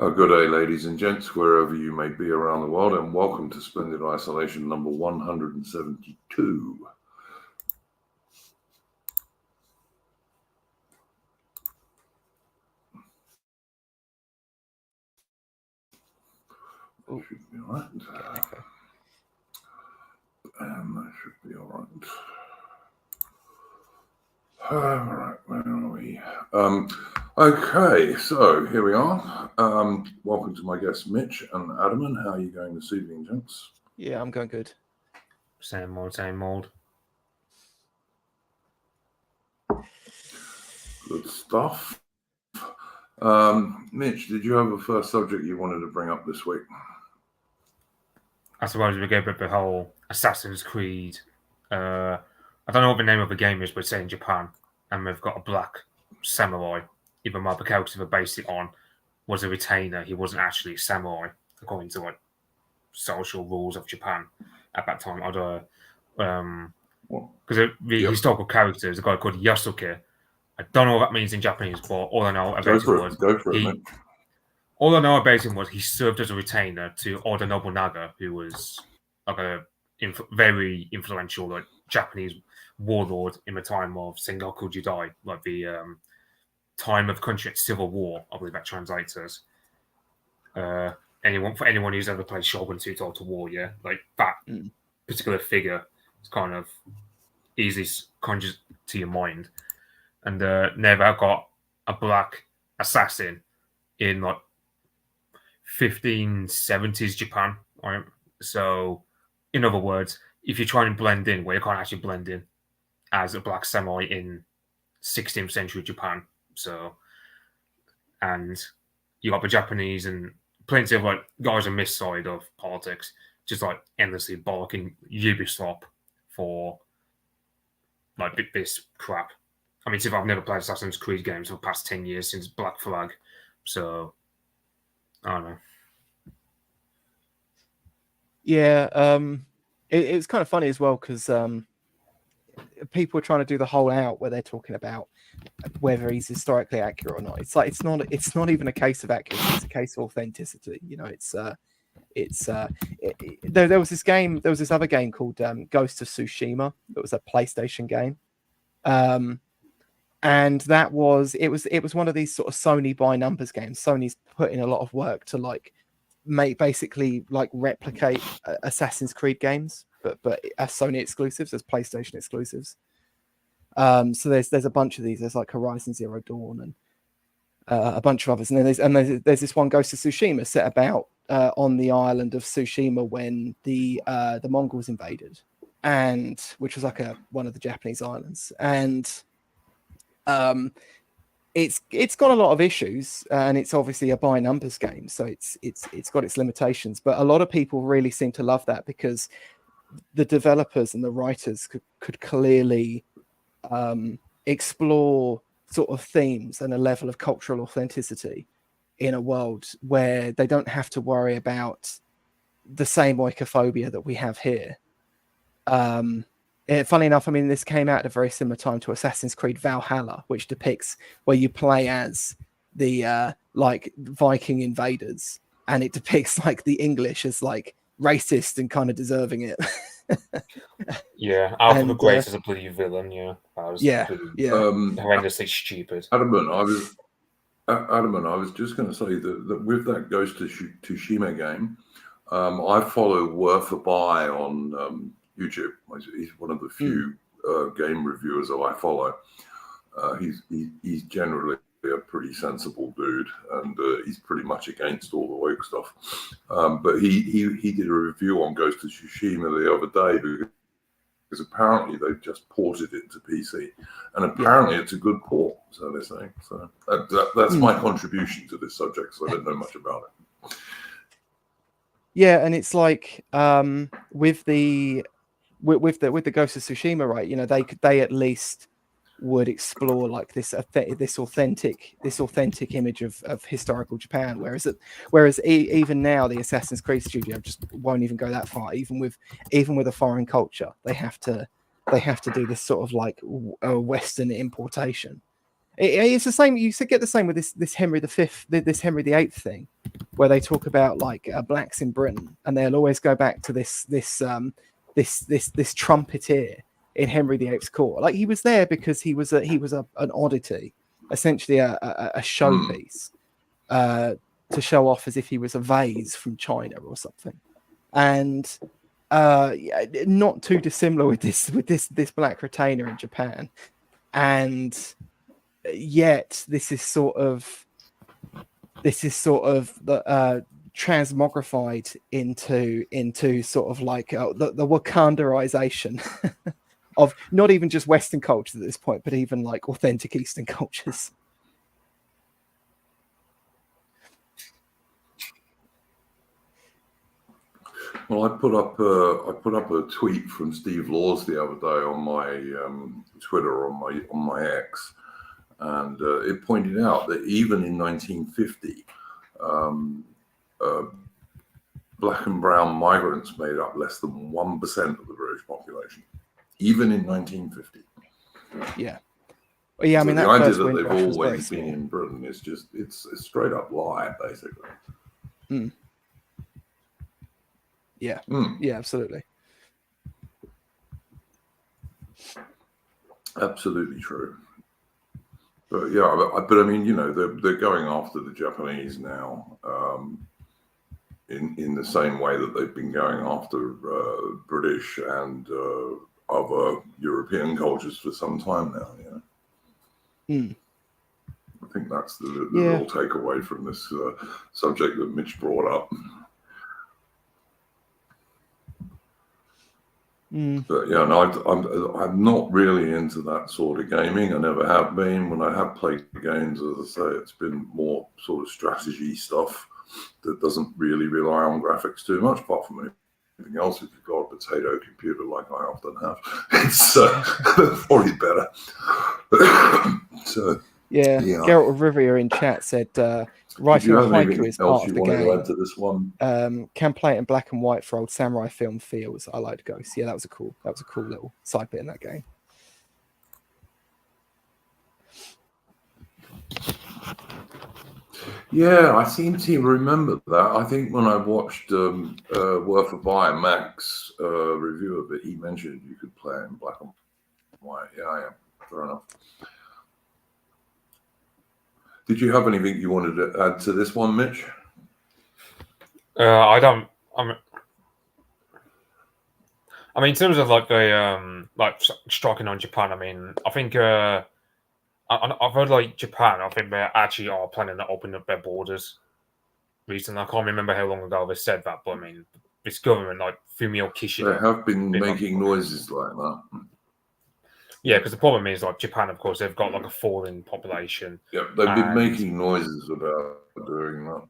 Good day, ladies and gents, wherever you may be around the world, and welcome to Splendid Isolation number 172. That should be all right. And that should be all right. All right, where are we? Okay, so here we are. Welcome to my guests, Mitch and Adaman. How are you going this evening, gents? Yeah, I'm going good. Same old, same old. Good stuff. Mitch, did you have a first subject you wanted to bring up this week? I suppose we go with the whole Assassin's Creed. I don't know what the name of the game is, but it's set in Japan, and we've got a black samurai. Even my character they based it on was a retainer. He wasn't actually a samurai, according to like social rules of Japan at that time. Because the historical character is a guy called Yasuke. I don't know what that means in Japanese, but all I know about all I know about him was he served as a retainer to Oda Nobunaga, who was like a very influential like Japanese warlord in the time of Sengoku Jidai, like the time of the country at Civil War. I believe that translates as. For anyone who's ever played Shogun 2 Total War, yeah, like that particular figure is kind of easily conjured to your mind. And never got a black assassin in like 1570s Japan. Right? So, in other words, if you're trying to blend in, well, you can't actually blend in as a black samurai in 16th century Japan. So, and you got the Japanese and plenty of like guys on this side of politics, just like endlessly bollocking Ubisoft for like this crap. I mean, I've never played Assassin's Creed games for the past 10 years since Black Flag, so I don't know. Yeah, it was kind of funny as well because people are trying to do the whole out where they're talking about whether he's historically accurate or not. It's like it's not even a case of accuracy; it's a case of authenticity. You know, there was this other game called Ghost of Tsushima. It was a PlayStation game. And it was one of these sort of Sony by numbers games. Sony's put in a lot of work to like basically replicate Assassin's Creed games, but as Sony exclusives, as PlayStation exclusives. So there's a bunch of these. There's like Horizon Zero Dawn and a bunch of others, and then there's this one Ghost of Tsushima set about on the island of Tsushima when the Mongols invaded, and which was like one of the Japanese islands, and it's got a lot of issues, and it's obviously a by numbers game, so it's got its limitations. But a lot of people really seem to love that because the developers and the writers could clearly explore sort of themes and a level of cultural authenticity in a world where they don't have to worry about the same oikophobia that we have here. Funny enough, I mean, this came out at a very similar time to Assassin's Creed Valhalla, which depicts where you play as the like Viking invaders, and it depicts like the English as like racist and kind of deserving it. Yeah, Alfred the Great is a bloody villain. Yeah, horrendously stupid. Adaman, I was just going to say that with that Ghost of Tsushima game, I follow Worth a Buy on YouTube. He's one of the few game reviewers that I follow. He's generally a pretty sensible dude, and he's pretty much against all the woke stuff. But he did a review on Ghost of Tsushima the other day because apparently they've just ported it to PC, and apparently it's a good port, so they're saying. So that's my contribution to this subject, so I don't know much about it. Yeah, and it's like with the Ghost of Tsushima, right? You know, they at least would explore like this authentic image of historical Japan, whereas even now the Assassin's Creed studio just won't even go that far. Even with a foreign culture, they have to do this sort of like Western importation. It's the same. You get the same with this Henry V, this Henry VIII thing, where they talk about like blacks in Britain, and they'll always go back to this trumpeter in Henry VIII's court. Like he was there because he was an oddity, essentially a showpiece, to show off as if he was a vase from China or something, and not too dissimilar with this black retainer in Japan, and yet this is sort of the transmogrified into sort of like the Wakandaization of not even just Western cultures at this point, but even like authentic Eastern cultures. Well, I put up a tweet from Steve Laws the other day on my Twitter, on my X, and it pointed out that even in 1950, black and brown migrants made up less than 1% of the British population, even in 1950. Yeah. Well, yeah, I mean, the that idea first that they've Windrush was always very been small. in Britain is just it's a straight up lie, basically. Mm. Yeah. Yeah, absolutely. Absolutely true. But yeah, but I mean, you know, they're going after the Japanese now, in the same way that they've been going after British and other European cultures for some time now. You know, I think that's the real takeaway from this subject that Mitch brought up. But yeah, no, I'm not really into that sort of gaming. I never have been. When I have played games, as I say, it's been more sort of strategy stuff that doesn't really rely on graphics too much, apart from anything else. If you've got a potato computer like I often have, it's probably better. So yeah. Geralt of Rivia in chat said writing a haiku is part of the game. To add to this one? Can play it in black and white for old samurai film feels. I like Ghost. Yeah, that was a cool little side bit in that game. Yeah, I seem to remember that. I think when I watched Worth a Buy, Mac's review of it, he mentioned you could play it in black and white. Yeah, fair enough. Did you have anything you wanted to add to this one, Mitch? I don't. I mean, in terms of like the like striking on Japan, I mean, I think I've heard like Japan. I think they actually are planning to open up their borders recently. I can't remember how long ago they said that, but I mean, this government, like Fumio Kishida, they have been making noises like that. Yeah, because the problem is, like Japan, of course, they've got like a falling population. Yeah, they've been making noises about doing that.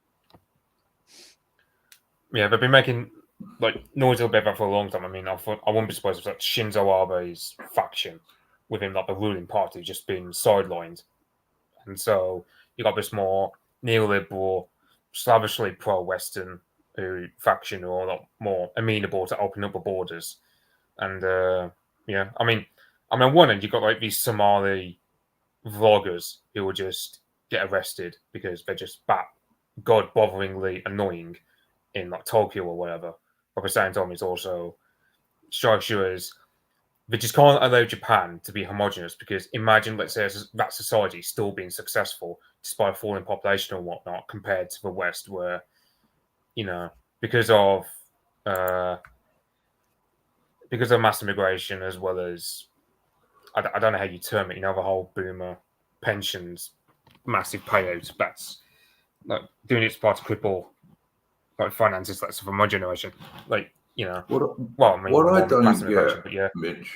Yeah, they've been making like noises about that for a long time. I mean, I wouldn't be surprised if like Shinzo Abe's faction within like the ruling party just been sidelined, and so you got this more neoliberal, slavishly pro-Western faction who are a lot more amenable to opening up the borders, and yeah, I mean, on one end, you've got like these Somali vloggers who will just get arrested because they're just god-botheringly annoying in like Tokyo or whatever. But at the same time, it's also strikes you as they just can't allow Japan to be homogenous because imagine, let's say, that society still being successful despite a falling population or whatnot compared to the West, where, you know, because of mass immigration as well as I don't know how you term it, you know, the whole boomer pensions, massive payouts. That's like doing its part to cripple like finances. That's for my generation. Like, you know, what I don't get, but yeah. Mitch,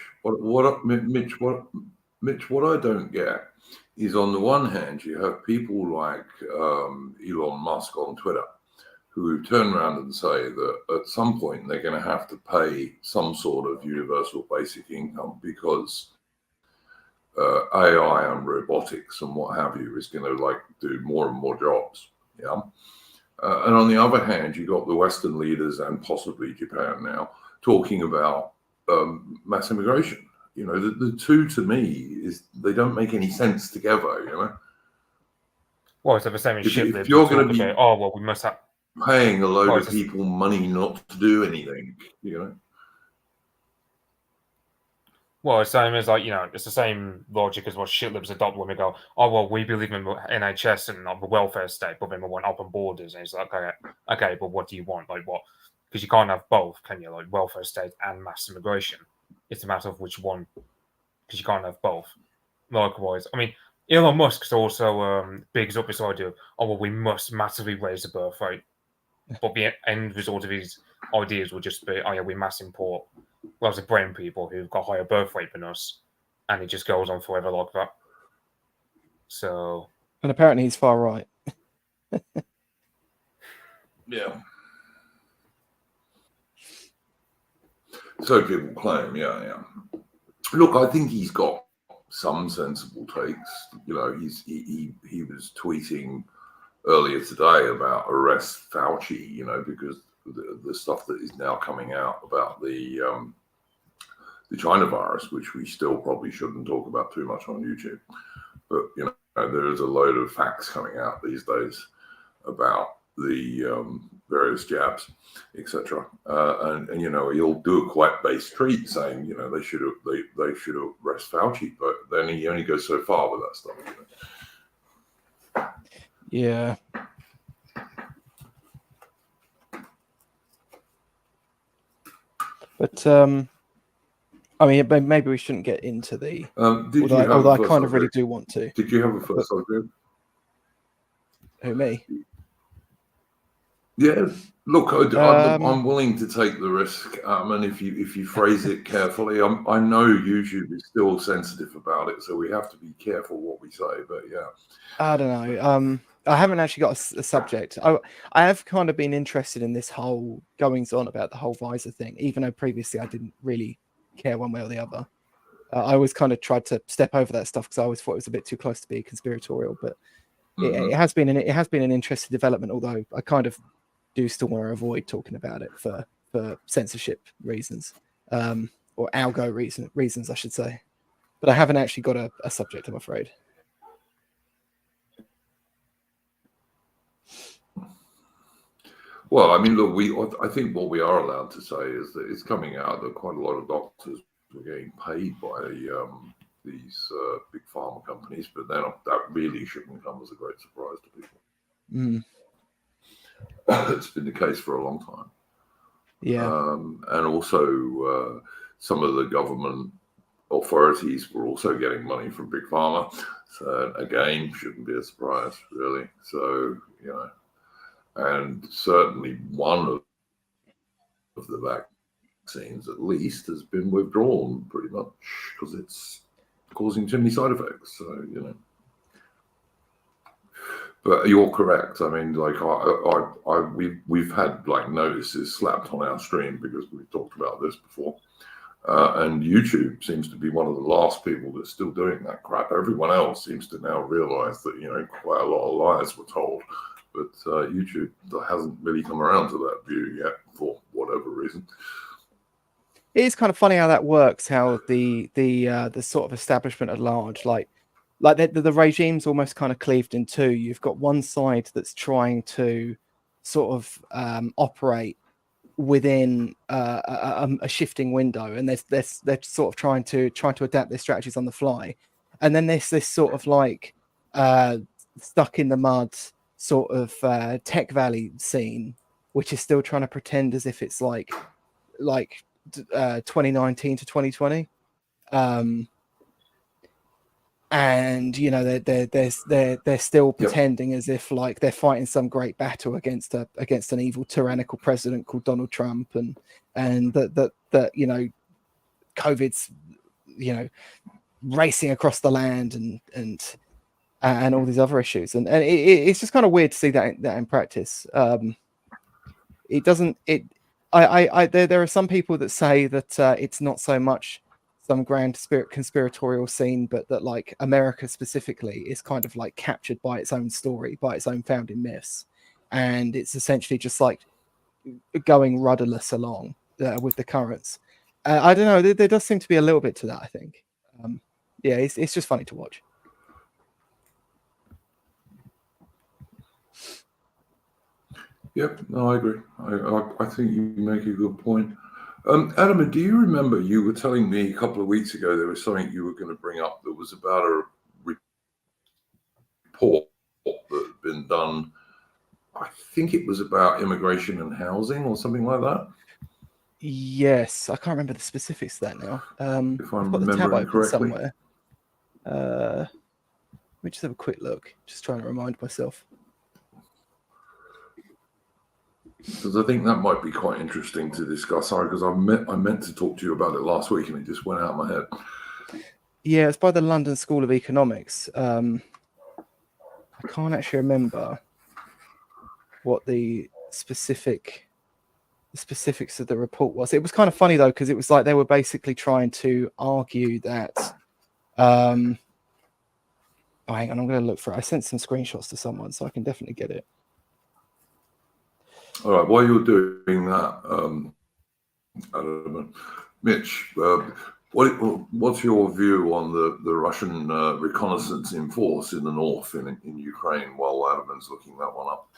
Mitch, what I don't get is on the one hand, you have people like Elon Musk on Twitter who turn around and say that at some point they're going to have to pay some sort of universal basic income because AI and robotics and what have you is going to like do more and more jobs. Yeah. And on the other hand, you got the Western leaders and possibly Japan now talking about mass immigration You know, the two to me is they don't make any sense together. You know. Well, it's the same as If shitlibs. you're going to be oh well, we must have paying a load of people money not to do anything, you know. Well, it's the same as like, you know, it's the same logic as what shitlibs adopt when we go, oh well, we believe in NHS and the welfare state, but then we want open borders, and it's like, okay, but what do you want? Like what? Because you can't have both, can you? Like welfare state and mass immigration. It's a matter of which one, because you can't have both. Likewise, I mean, Elon Musk's also bigs up this idea of, oh well, we must massively raise the birth rate, but the end result of his ideas will just be, oh yeah, we mass import lots of brain people who've got higher birth rate than us, and it just goes on forever like that. So, and apparently he's far right. Yeah. So people claim, yeah. Look, I think he's got some sensible takes. You know, he was tweeting earlier today about arrest Fauci. You know, because the stuff that is now coming out about the China virus, which we still probably shouldn't talk about too much on YouTube, but you know, there is a load of facts coming out these days about the various jabs, etc. And you know, he'll do a quite base tweet saying, you know, they should arrest Fauci, but then he only goes so far with that stuff. You know? Yeah. But I mean, maybe we shouldn't get into the. Although I kind of really do want to. Did you have a first subject? Who, me? Yeah. Look, I'm willing to take the risk, and if you phrase it carefully, I know YouTube is still sensitive about it, so we have to be careful what we say. But yeah, I don't know. I haven't actually got a subject. I have kind of been interested in this whole goings on about the whole visor thing, even though previously I didn't really care one way or the other. I always kind of tried to step over that stuff because I always thought it was a bit too close to be conspiratorial. But it has been an interesting development, although I kind of do still want to avoid talking about it for censorship reasons, or algo reasons, I should say. But I haven't actually got a subject, I'm afraid. Well, I mean, look, I think what we are allowed to say is that it's coming out that quite a lot of doctors were getting paid by these big pharma companies, but then that really shouldn't come as a great surprise to people. It's been the case for a long time. Yeah. And also some of the government authorities were also getting money from big pharma. So again, shouldn't be a surprise, really. So, you know, and certainly one of the vaccines, at least, has been withdrawn pretty much because it's causing too many side effects. So, you know. But you're correct. I mean, like we've had like notices slapped on our stream because we've talked about this before, and YouTube seems to be one of the last people that's still doing that crap. Everyone else seems to now realise that, you know, quite a lot of lies were told, but YouTube hasn't really come around to that view yet for whatever reason. It is kind of funny how that works. How the sort of establishment at large, like the regime's almost kind of cleaved in two. You've got one side that's trying to sort of operate within a shifting window, and they're sort of trying to adapt their strategies on the fly. And then there's this sort of like stuck in the mud sort of tech valley scene, which is still trying to pretend as if it's like 2019 to 2020. And you know they're still pretending as if like they're fighting some great battle against an evil tyrannical president called Donald Trump, and that you know COVID's, you know, racing across the land and all these other issues, and it's just kind of weird to see that in practice. It doesn't. There are some people that say that it's not so much some grand conspiratorial scene, but that like America specifically is kind of like captured by its own story, by its own founding myths, and it's essentially just like going rudderless along with the currents. I don't know. There does seem to be a little bit to that, I think. Yeah, it's just funny to watch. Yep, no, I agree. I think you make a good point. Adam, do you remember you were telling me a couple of weeks ago there was something you were going to bring up that was about a report that had been done? I think it was about immigration and housing or something like that. Yes, I can't remember the specifics of that now. If I'm I've got the tab remembering open correctly. somewhere. Let me just have a quick look. Just trying to remind myself. Because I think that might be quite interesting to discuss. Sorry, because I meant to talk to you about it last week and it just went out of my head. Yeah, it's by the London School of Economics. I can't actually remember what the specifics of the report was. It was kind of funny though, because it was like they were basically trying to argue that. Oh, hang on, I'm going to look for it. I sent some screenshots to someone, so I can definitely get it. All right, while you're doing that, I don't know, Mitch, what's your view on the Russian reconnaissance in force in the north in Ukraine while Adam's looking that one up?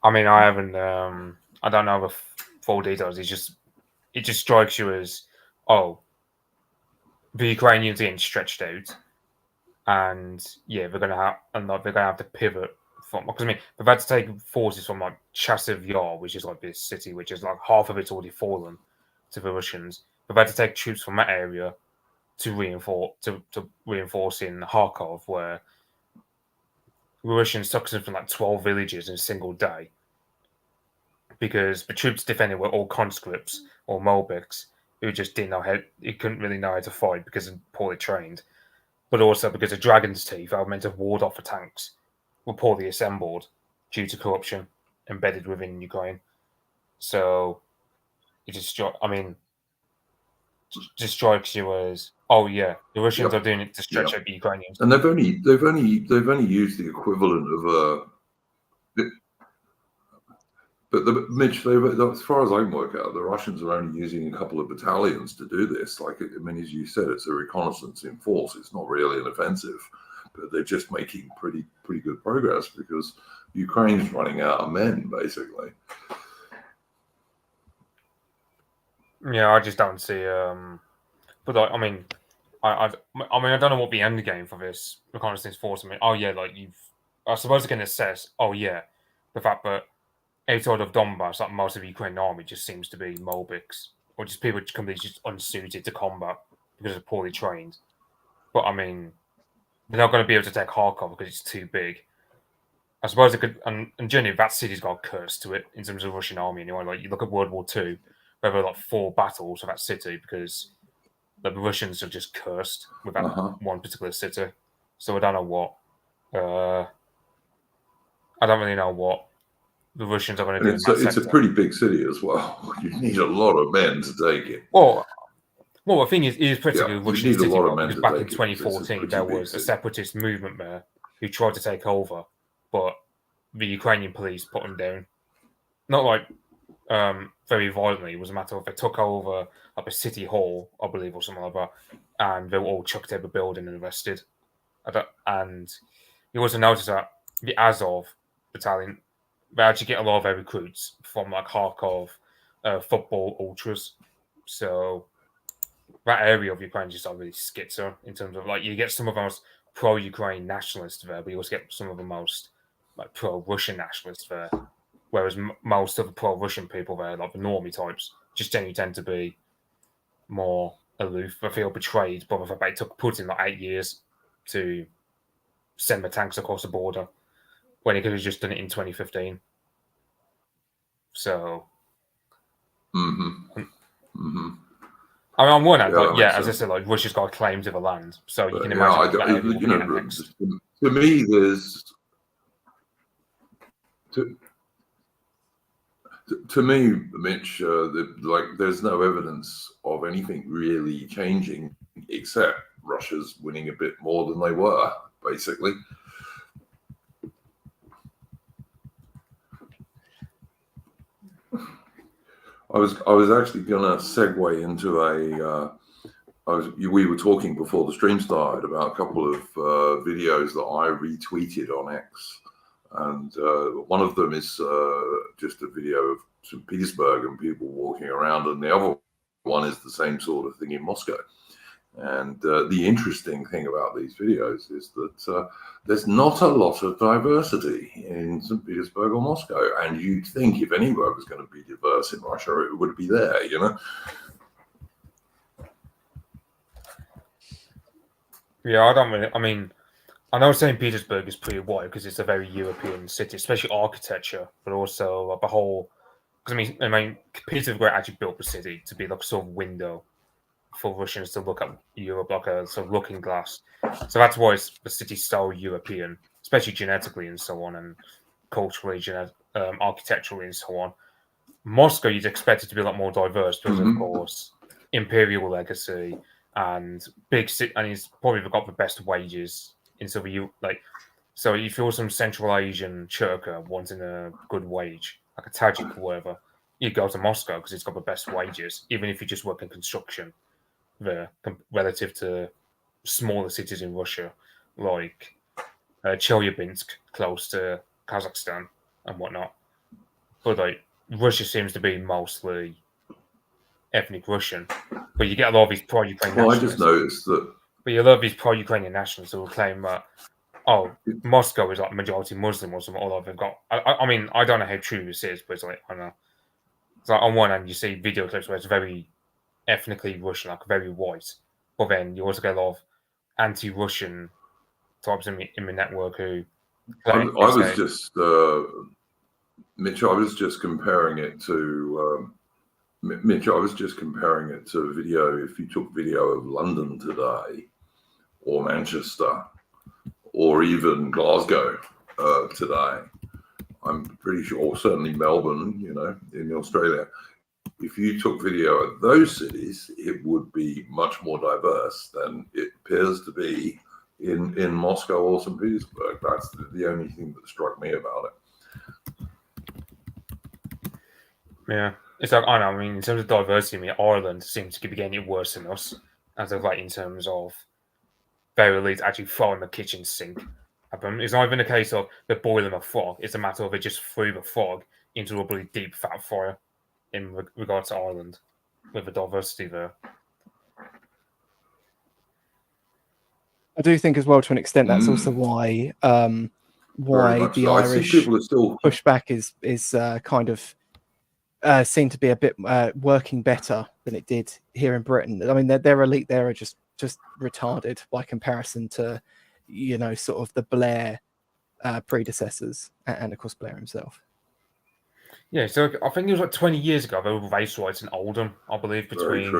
I mean, I haven't. I don't know the full details. It just strikes you as, oh, the Ukrainians are getting stretched out, and yeah, they're gonna have to pivot from, because I mean they've had to take forces from like Chasiv Yar, which is like this city, which is like half of it's already fallen to the Russians. They've had to take troops from that area to reinforce in Kharkov, where the Russians took something like 12 villages in a single day, because the troops defending were all conscripts or Molbiks who just didn't know who couldn't really know how to fight because they're poorly trained, but also because the Dragon's Teeth that were meant to ward off the tanks were poorly assembled due to corruption embedded within Ukraine. So it just strikes you as, oh yeah, the Russians are doing it to stretch out the Ukrainians. And they've only used the equivalent of Mitch, as far as I can work out, the Russians are only using a couple of battalions to do this. Like, I mean, as you said, it's a reconnaissance in force. It's not really an offensive, but they're just making pretty good progress because Ukraine's running out of men, basically. Yeah, I just don't see. But I mean, I don't know what the end game for this reconnaissance force. I mean, oh yeah, like I suppose you can assess. Oh yeah, the fact that outside of Donbass, like most of the Ukrainian army just seems to be Molbiks, or just people completely just unsuited to combat because they're poorly trained. But I mean, they're not going to be able to take Kharkov because it's too big. I suppose it could, and generally that city's got a curse to it in terms of the Russian army anyway. Like you look at World War II, there were like 4 battles of that city because the Russians are just cursed with that one particular city. So I don't know what. I don't really know what the Russians are going to do. It's a pretty big city as well. You need a lot of men to take it. Well, the thing is, it is practically a Russian city, right? Because back in 2014, there was a separatist movement there who tried to take over, but the Ukrainian police put them down. Not like very violently. It was a matter of they took over like a city hall, I believe, or something like that, and they were all chucked out of the building and arrested. And you also notice that the Azov battalion, they actually get a lot of their recruits from like Kharkov football ultras. So that area of Ukraine is just not really schizo in terms of like you get some of the most pro-Ukraine nationalists there, but you also get some of the most like pro-Russian nationalists there. Whereas most of the pro-Russian people there, like the normie types, just generally tend to be more aloof. They feel betrayed, but it took Putin like 8 years to send the tanks across the border when he could have just done it in 2015. So, I mean, on one hand, as I said, like Russia's got a claim to the land, so you can imagine that area will be annexed. To me, to me, Mitch, there's no evidence of anything really changing except Russia's winning a bit more than they were, basically. I was actually going to segue into we were talking before the stream started about a couple of videos that I retweeted on X, and one of them is just a video of St. Petersburg and people walking around, and the other one is the same sort of thing in Moscow. And the interesting thing about these videos is that there's not a lot of diversity in St. Petersburg or Moscow. And you'd think if anywhere was going to be diverse in Russia, it would be there, you know? Yeah, I mean, I know St. Petersburg is pretty white because it's a very European city, especially architecture, but also like the whole. Because I mean, Petersburg actually built the city to be like a sort of window for Russians to look at Europe, like a sort of looking glass. So that's why the city's so European, especially genetically and so on, and culturally, architecturally and so on. Moscow, you'd expect it to be a lot more diverse because, of course, imperial legacy and big city, and he's probably got the best wages in Soviet. So if you're some Central Asian Churka wanting a good wage, like a Tajik or whatever, you go to Moscow because it's got the best wages, even if you just work in construction there, relative to smaller cities in Russia, like Chelyabinsk, close to Kazakhstan and whatnot. But like Russia seems to be mostly ethnic Russian, but you get a lot of these pro-Ukrainian Well, I nationalists. just noticed that. But you love these pro-Ukrainian nationalists who will claim that, Moscow is like majority Muslim or something. Although they've got, I mean, I don't know how true this is, but it's like, I don't know. It's like on one hand, you see video clips where it's very ethnically Russian, like very white, but then you also get a lot of anti-Russian types in the network who. I was just, Mitch. I was just comparing it to Mitch. I was just comparing it to video. If you took video of London today, or Manchester, or even Glasgow today, I'm pretty sure, or certainly Melbourne, you know, in Australia. If you took video of those cities, it would be much more diverse than it appears to be in Moscow or St. Petersburg. That's the only thing that struck me about it. Yeah, it's like, I don't know. I mean, in terms of diversity, I mean, Ireland seems to be getting it worse than us, as of like in terms of very least actually throwing the kitchen sink. It's not even a case of they're boiling a frog. It's a matter of they just threw the frog into a really deep fat fire in regards to Ireland, with the diversity there. I do think as well, to an extent, that's also why the So. Irish people are still pushback is kind of seen to be a bit working better than it did here in Britain. I mean, their elite there are just retarded by comparison to, you know, sort of the Blair predecessors, and of course Blair himself. Yeah, so I think it was like 20 years ago there were race riots in Oldham, I believe, between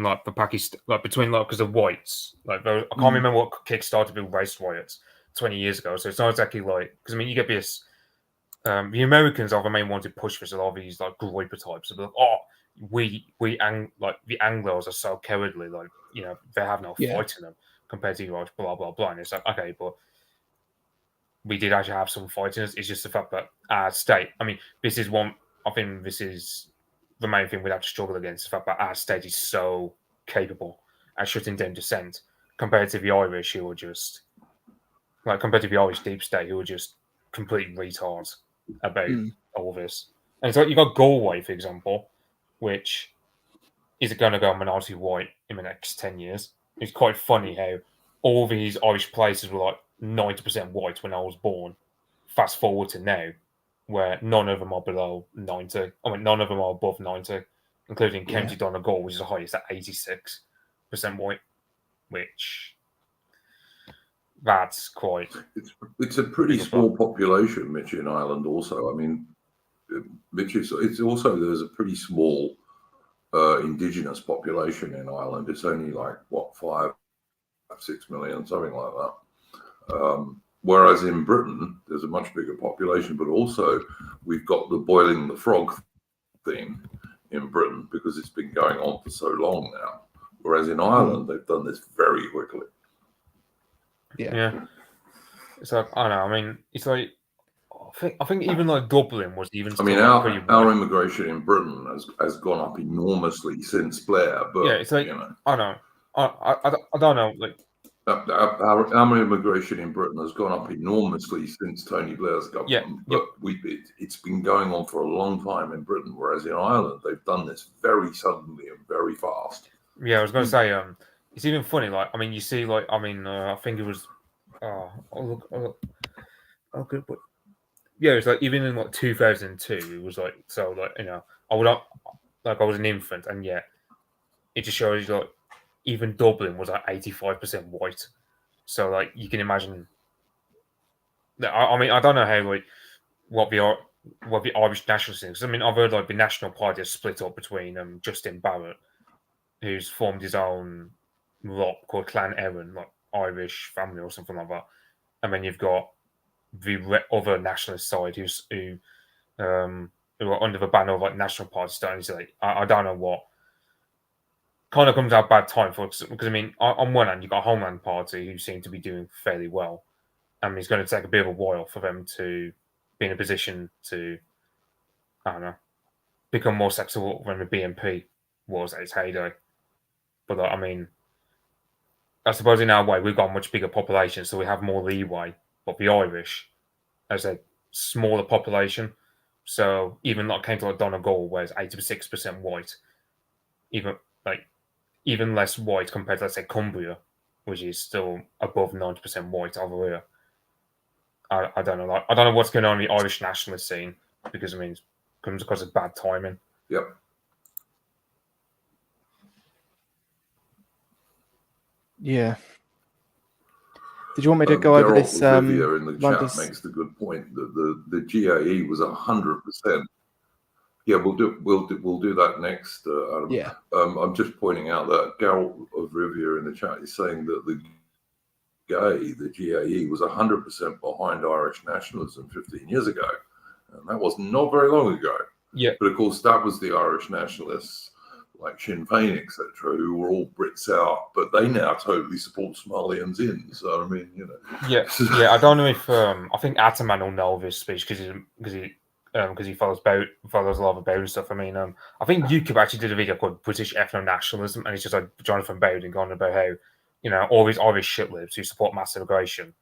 like the Pakistan, like between like because of whites, like I can't remember what kick-started the race riots 20 years ago. So it's not exactly like, because I mean you get this. The Americans are the main ones who push for a lot of these like groiper types. So like, like the Anglos are so cowardly, like, you know, they have no fight in them compared to yours, blah blah blah. And it's like, okay, but we did actually have some fight in us. It's just the fact that our state. I mean, this is one. I think this is the main thing we'd have to struggle against. The fact that our state is so capable at shutting down dissent compared to the Irish, who are just like compared to the Irish deep state, who are just complete retards about all this. And it's like you got Galway, for example, which is going to go minority white in the next 10 years. It's quite funny how all these Irish places were like 90% white when I was born. Fast forward to now, where none of them are below 90. I mean, none of them are above 90, including County Donegal, which is the highest at 86% white, which that's quite. It's a pretty small population, Mitch, in Ireland. Also, I mean, Mitch, it's also there's a pretty small indigenous population in Ireland. It's only like 5-6 million, something like that. Whereas in Britain, there's a much bigger population, but also we've got the boiling the frog thing in Britain because it's been going on for so long now. Whereas in Ireland, they've done this very quickly. Yeah. It's like, I don't know. I mean, it's like I think even like Dublin was even. I mean, still, like, pretty our white. immigration in Britain has gone up enormously since Blair, but Yeah, it's like you know, I don't know. I don't know. Like our immigration in Britain has gone up enormously since Tony Blair's government, yeah, but it's been going on for a long time in Britain, whereas in Ireland they've done this very suddenly and very fast. yeah. I was going to say it's even funny. Like I mean, you see, like I mean, I think it was. Oh, good, but yeah, it's like even in like 2002, it was like so like I would like I was an infant, and yet it just shows you like even Dublin was like 85% white. So like you can imagine. I mean, I don't know how like what the Irish nationalists is. I mean, I've heard like the National Party has split up between Justin Barrett, who's formed his own lot called Clan Erin, like Irish family or something like that, and then you've got the other nationalist side who are under the banner of like National Party starting to like I don't know what kind of comes out bad time for because I mean on one hand you've got a Homeland Party who seem to be doing fairly well, and it's going to take a bit of a while for them to be in a position to I don't know become more successful than the BNP was at its heyday. But I mean, I suppose in our way we've got a much bigger population, so we have more leeway. But the Irish, as a smaller population, so even like came to like Donegal, where it's 86% white, even like even less white compared to let's say Cumbria, which is still above 90% white over here. I don't know. Like, I don't know what's going on in the Irish nationalist scene because I mean, it comes because of bad timing. Yep. Yeah. Did you want me to go over this? Rivia in the London's... chat makes the good point that the GAE was 100%. Yeah, we'll do that next. Adam. Yeah. I'm just pointing out that Geralt of Rivia in the chat is saying that the GAE was 100% behind Irish nationalism 15 years ago, and that was not very long ago. Yeah. But of course, that was the Irish nationalists like Sinn Féin, etc., who were all Brits out, but they now totally support Somalians in. So I mean, you know. Yeah, yeah. I don't know if I think Ataman will know this speech because he follows a lot of Bowden stuff. I mean, I think UKIP actually did a video called British Ethno-Nationalism, and it's just like Jonathan Bowden going about how all these Irish shitlibs who support mass immigration.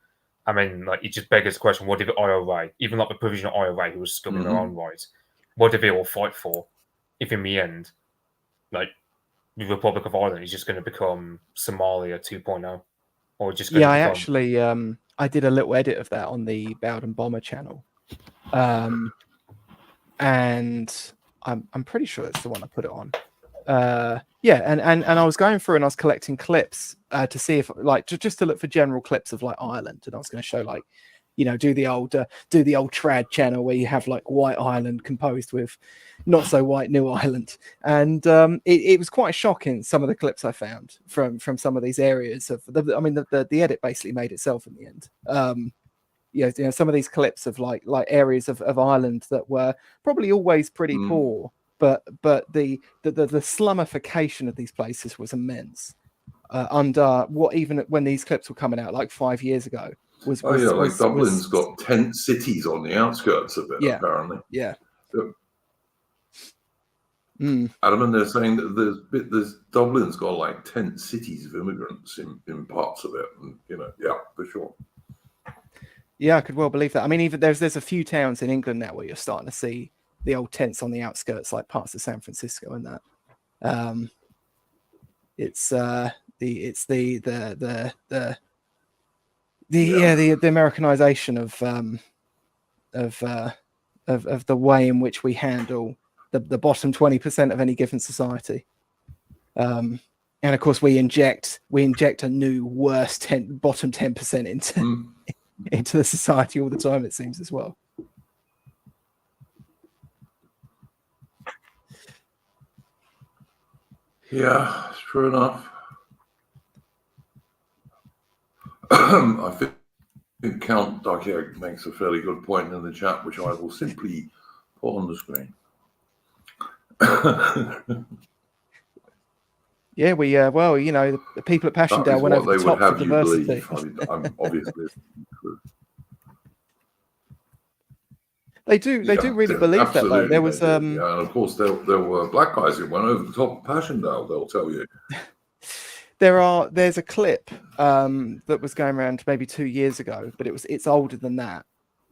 I mean, like it just begs the question: what if the IRA, even like the provisional IRA, who was scum in their own right, what did they all fight for? If in the end, like the Republic of Ireland is just going to become Somalia 2.0, or just going to I become... actually I did a little edit of that on the Bowden Bomber channel, and I'm pretty sure it's the one I put it on. And I was going through and I was collecting clips to see if like just to look for general clips of like Ireland, and I was going to show like do the old trad channel where you have like White Ireland composed with not so white New Ireland, and it was quite shocking some of the clips I found from some of these areas of the edit basically made itself in the end. Some of these clips of like areas of Ireland that were probably always pretty poor, but the slumification of these places was immense under what even when these clips were coming out like 5 years ago. Dublin's got tent cities on the outskirts of it, apparently. Yeah. Adam, and they're saying that Dublin's got like tent cities of immigrants in parts of it, and for sure. Yeah, I could well believe that. I mean, even there's a few towns in England now where you're starting to see the old tents on the outskirts, like parts of San Francisco and that. It's the Americanization of the way in which we handle the bottom 20% of any given society, and of course we inject a new worse bottom 10% into the society all the time, it seems, as well. Yeah, true enough. I think Count Darkier makes a fairly good point in the chat, which I will simply put on the screen. Yeah, we the people at Passchendaele went over the top for diversity. I'm obviously. They do really believe that, though. There was yeah, and of course there were black guys who went over the top of Passchendaele. They'll tell you. There's a clip that was going around maybe 2 years ago, but it's older than that,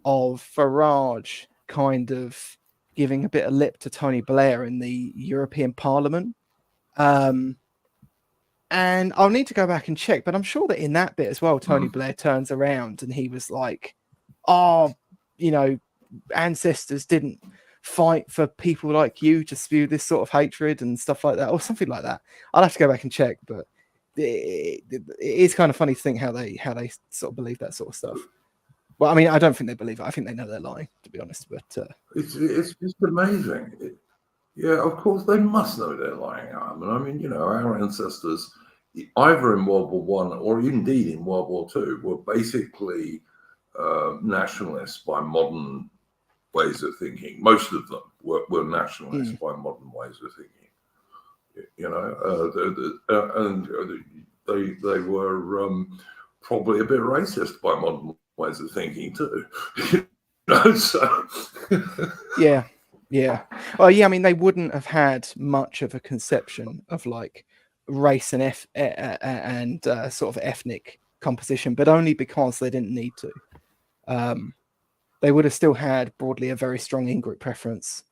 of Farage kind of giving a bit of lip to Tony Blair in the European Parliament. And I'll need to go back and check, but I'm sure that in that bit as well, Tony Blair turns around and he was like, "Oh, you know, ancestors didn't fight for people like you to spew this sort of hatred and stuff like that," or something like that. I'll have to go back and check, but it is kind of funny to think how they sort of believe that sort of stuff. Well, I mean, I don't think they believe it. I think they know they're lying, to be honest. But it's just amazing. Yeah, of course they must know they're lying. I mean, you know, our ancestors, either in World War One or indeed in World War Two, were basically nationalists by modern ways of thinking. Most of them were nationalists by modern ways of thinking. You know, and they were probably a bit racist by modern ways of thinking too. You know, so yeah. Well, yeah. I mean, they wouldn't have had much of a conception of like race and sort of ethnic composition, but only because they didn't need to. They would have still had broadly a very strong in-group preference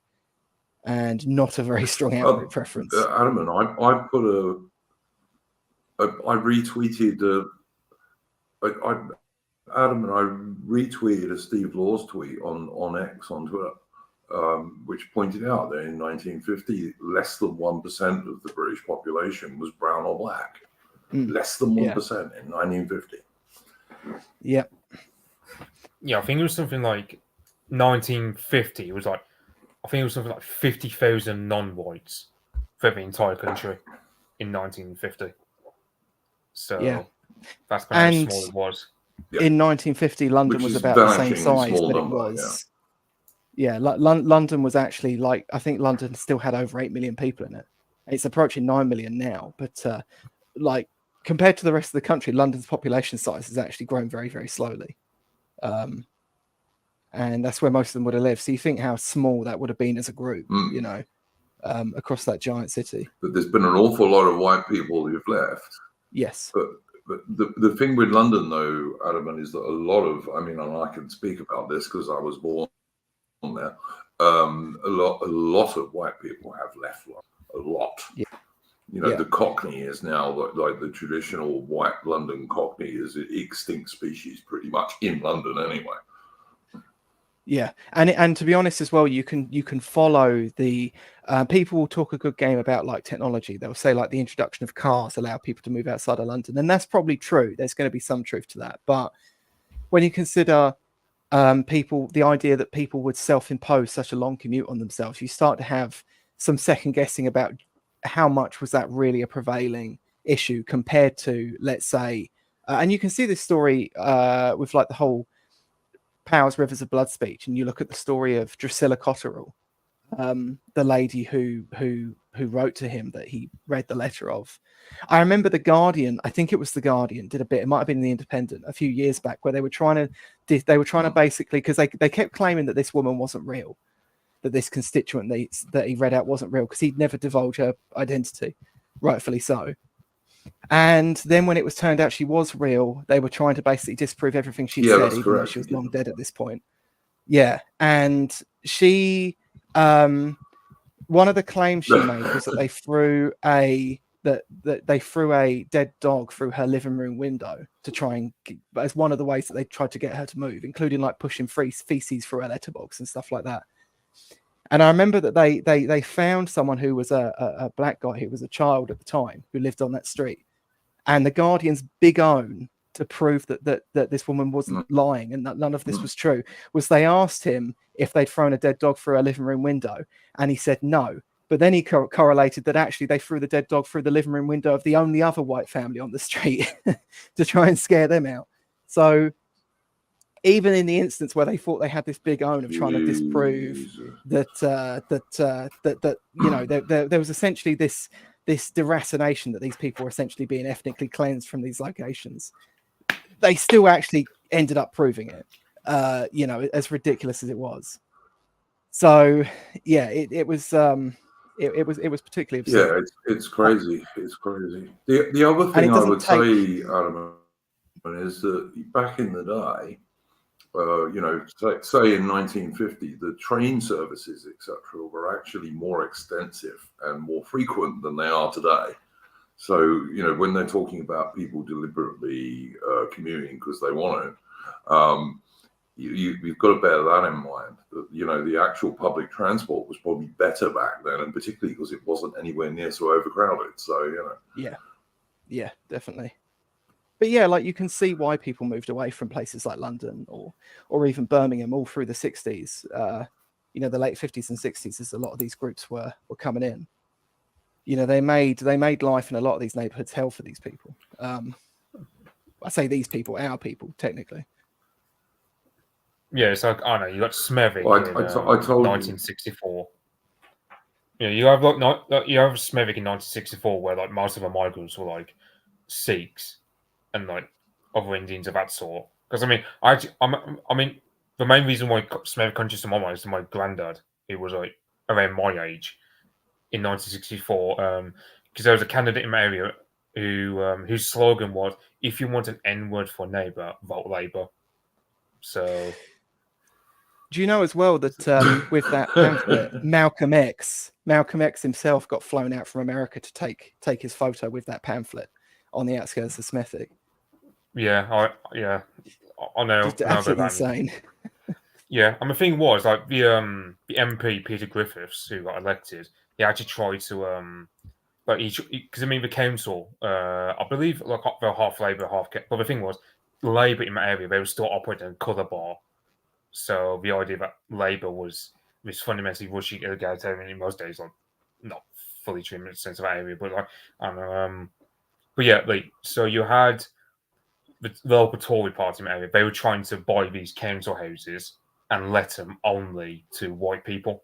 and not a very strong out-group preference. Adam and I retweeted. Adam and I retweeted a Steve Laws tweet on X on Twitter, which pointed out that in 1950, less than 1% of the British population was brown or black. Less than 1% in 1950. Yep. Yeah, I think it was something like 1950. It was like, I think it was something like 50,000 non-whites for the entire country in 1950. So yeah, that's kind of how small it was. Yeah. In 1950, London was about the same size that it was. Yeah, London was actually like, I think London still had over 8 million people in it. It's approaching 9 million now, but like compared to the rest of the country, London's population size has actually grown very, very slowly. And that's where most of them would have lived. So you think how small that would have been as a group, you know, across that giant city. But there's been an awful lot of white people who've left. Yes. But the thing with London, though, Adam, is that a lot of, I mean, and I can speak about this because I was born there. A lot of white people have left London. A lot. Yeah. You know, the Cockney is now like the traditional white London Cockney is an extinct species pretty much in London anyway. Yeah, and to be honest as well, you can follow the people will talk a good game about like technology. They'll say like the introduction of cars allow people to move outside of London, and that's probably true. There's going to be some truth to that, but when you consider the idea that people would self-impose such a long commute on themselves, you start to have some second guessing about how much was that really a prevailing issue compared to, let's say, and you can see this story with like the whole Powers Rivers of Blood speech, and you look at the story of Drusilla Cotterill, the lady who wrote to him that he read the letter of. I remember The Guardian, I think it was The Guardian, did a bit, it might have been The Independent a few years back, where they were trying to basically, because they kept claiming that this woman wasn't real, that this constituent that he read out wasn't real, because he'd never divulged her identity, rightfully so. And then when it was turned out she was real, they were trying to basically disprove everything she said, even though she was long dead at this point. Yeah, and she, one of the claims she made was that they threw a dead dog through her living room window to try and, as one of the ways that they tried to get her to move, including like pushing feces through her letterbox and stuff like that. And I remember that they found someone who was a black guy who was a child at the time who lived on that street. And the Guardian's big own to prove that this woman wasn't lying and that none of this was true was they asked him if they'd thrown a dead dog through a living room window. And he said no. But then he correlated that actually they threw the dead dog through the living room window of the only other white family on the street to try and scare them out. So even in the instance where they thought they had this big own of trying to disprove that you know, there was essentially this deracination that these people were essentially being ethnically cleansed from these locations, they still actually ended up proving it, you know, as ridiculous as it was. So yeah, it was particularly absurd. Yeah, it's crazy. It's crazy. The other And thing it I doesn't would take. say, Adam, is that back in the day, say in 1950, the train services, etc., were actually more extensive and more frequent than they are today. So, when they're talking about people deliberately commuting because they want to, you've got to bear that in mind. That, the actual public transport was probably better back then, and particularly because it wasn't anywhere near so overcrowded. So, Yeah, definitely. But yeah, like you can see why people moved away from places like London or even Birmingham all through the 60s. The late 50s and 60s, as a lot of these groups were coming in. They made life in a lot of these neighborhoods hell for these people. I say these people, our people, technically. Yeah, so I know you got Smethwick Well, in I told you. 1964. You have you have Smethwick in 1964, where like most of the migrants were like Sikhs and like other Indians of that sort. Because I mean, the main reason why Smethwick comes to my mind is my granddad, who was like around my age in 1964. Because there was a candidate in my area whose slogan was, "If you want an N word for neighbour, vote Labour." So. Do you know as well that with that pamphlet, Malcolm X himself got flown out from America to take his photo with that pamphlet on the outskirts of Smethwick? Yeah, I know. Just I know about absolutely that. insane. Yeah, and the thing was like the MP Peter Griffiths, who got elected, he actually tried to like because I mean the council, I believe like they're half Labour, half. But the thing was, Labour in my area, they were still operating a colour bar. So the idea that Labour was fundamentally rushing egalitarian in most days, like not fully true in the sense of that area, but like I don't know. But yeah, like so you had the local Tory party in the area. They were trying to buy these council houses and let them only to white people.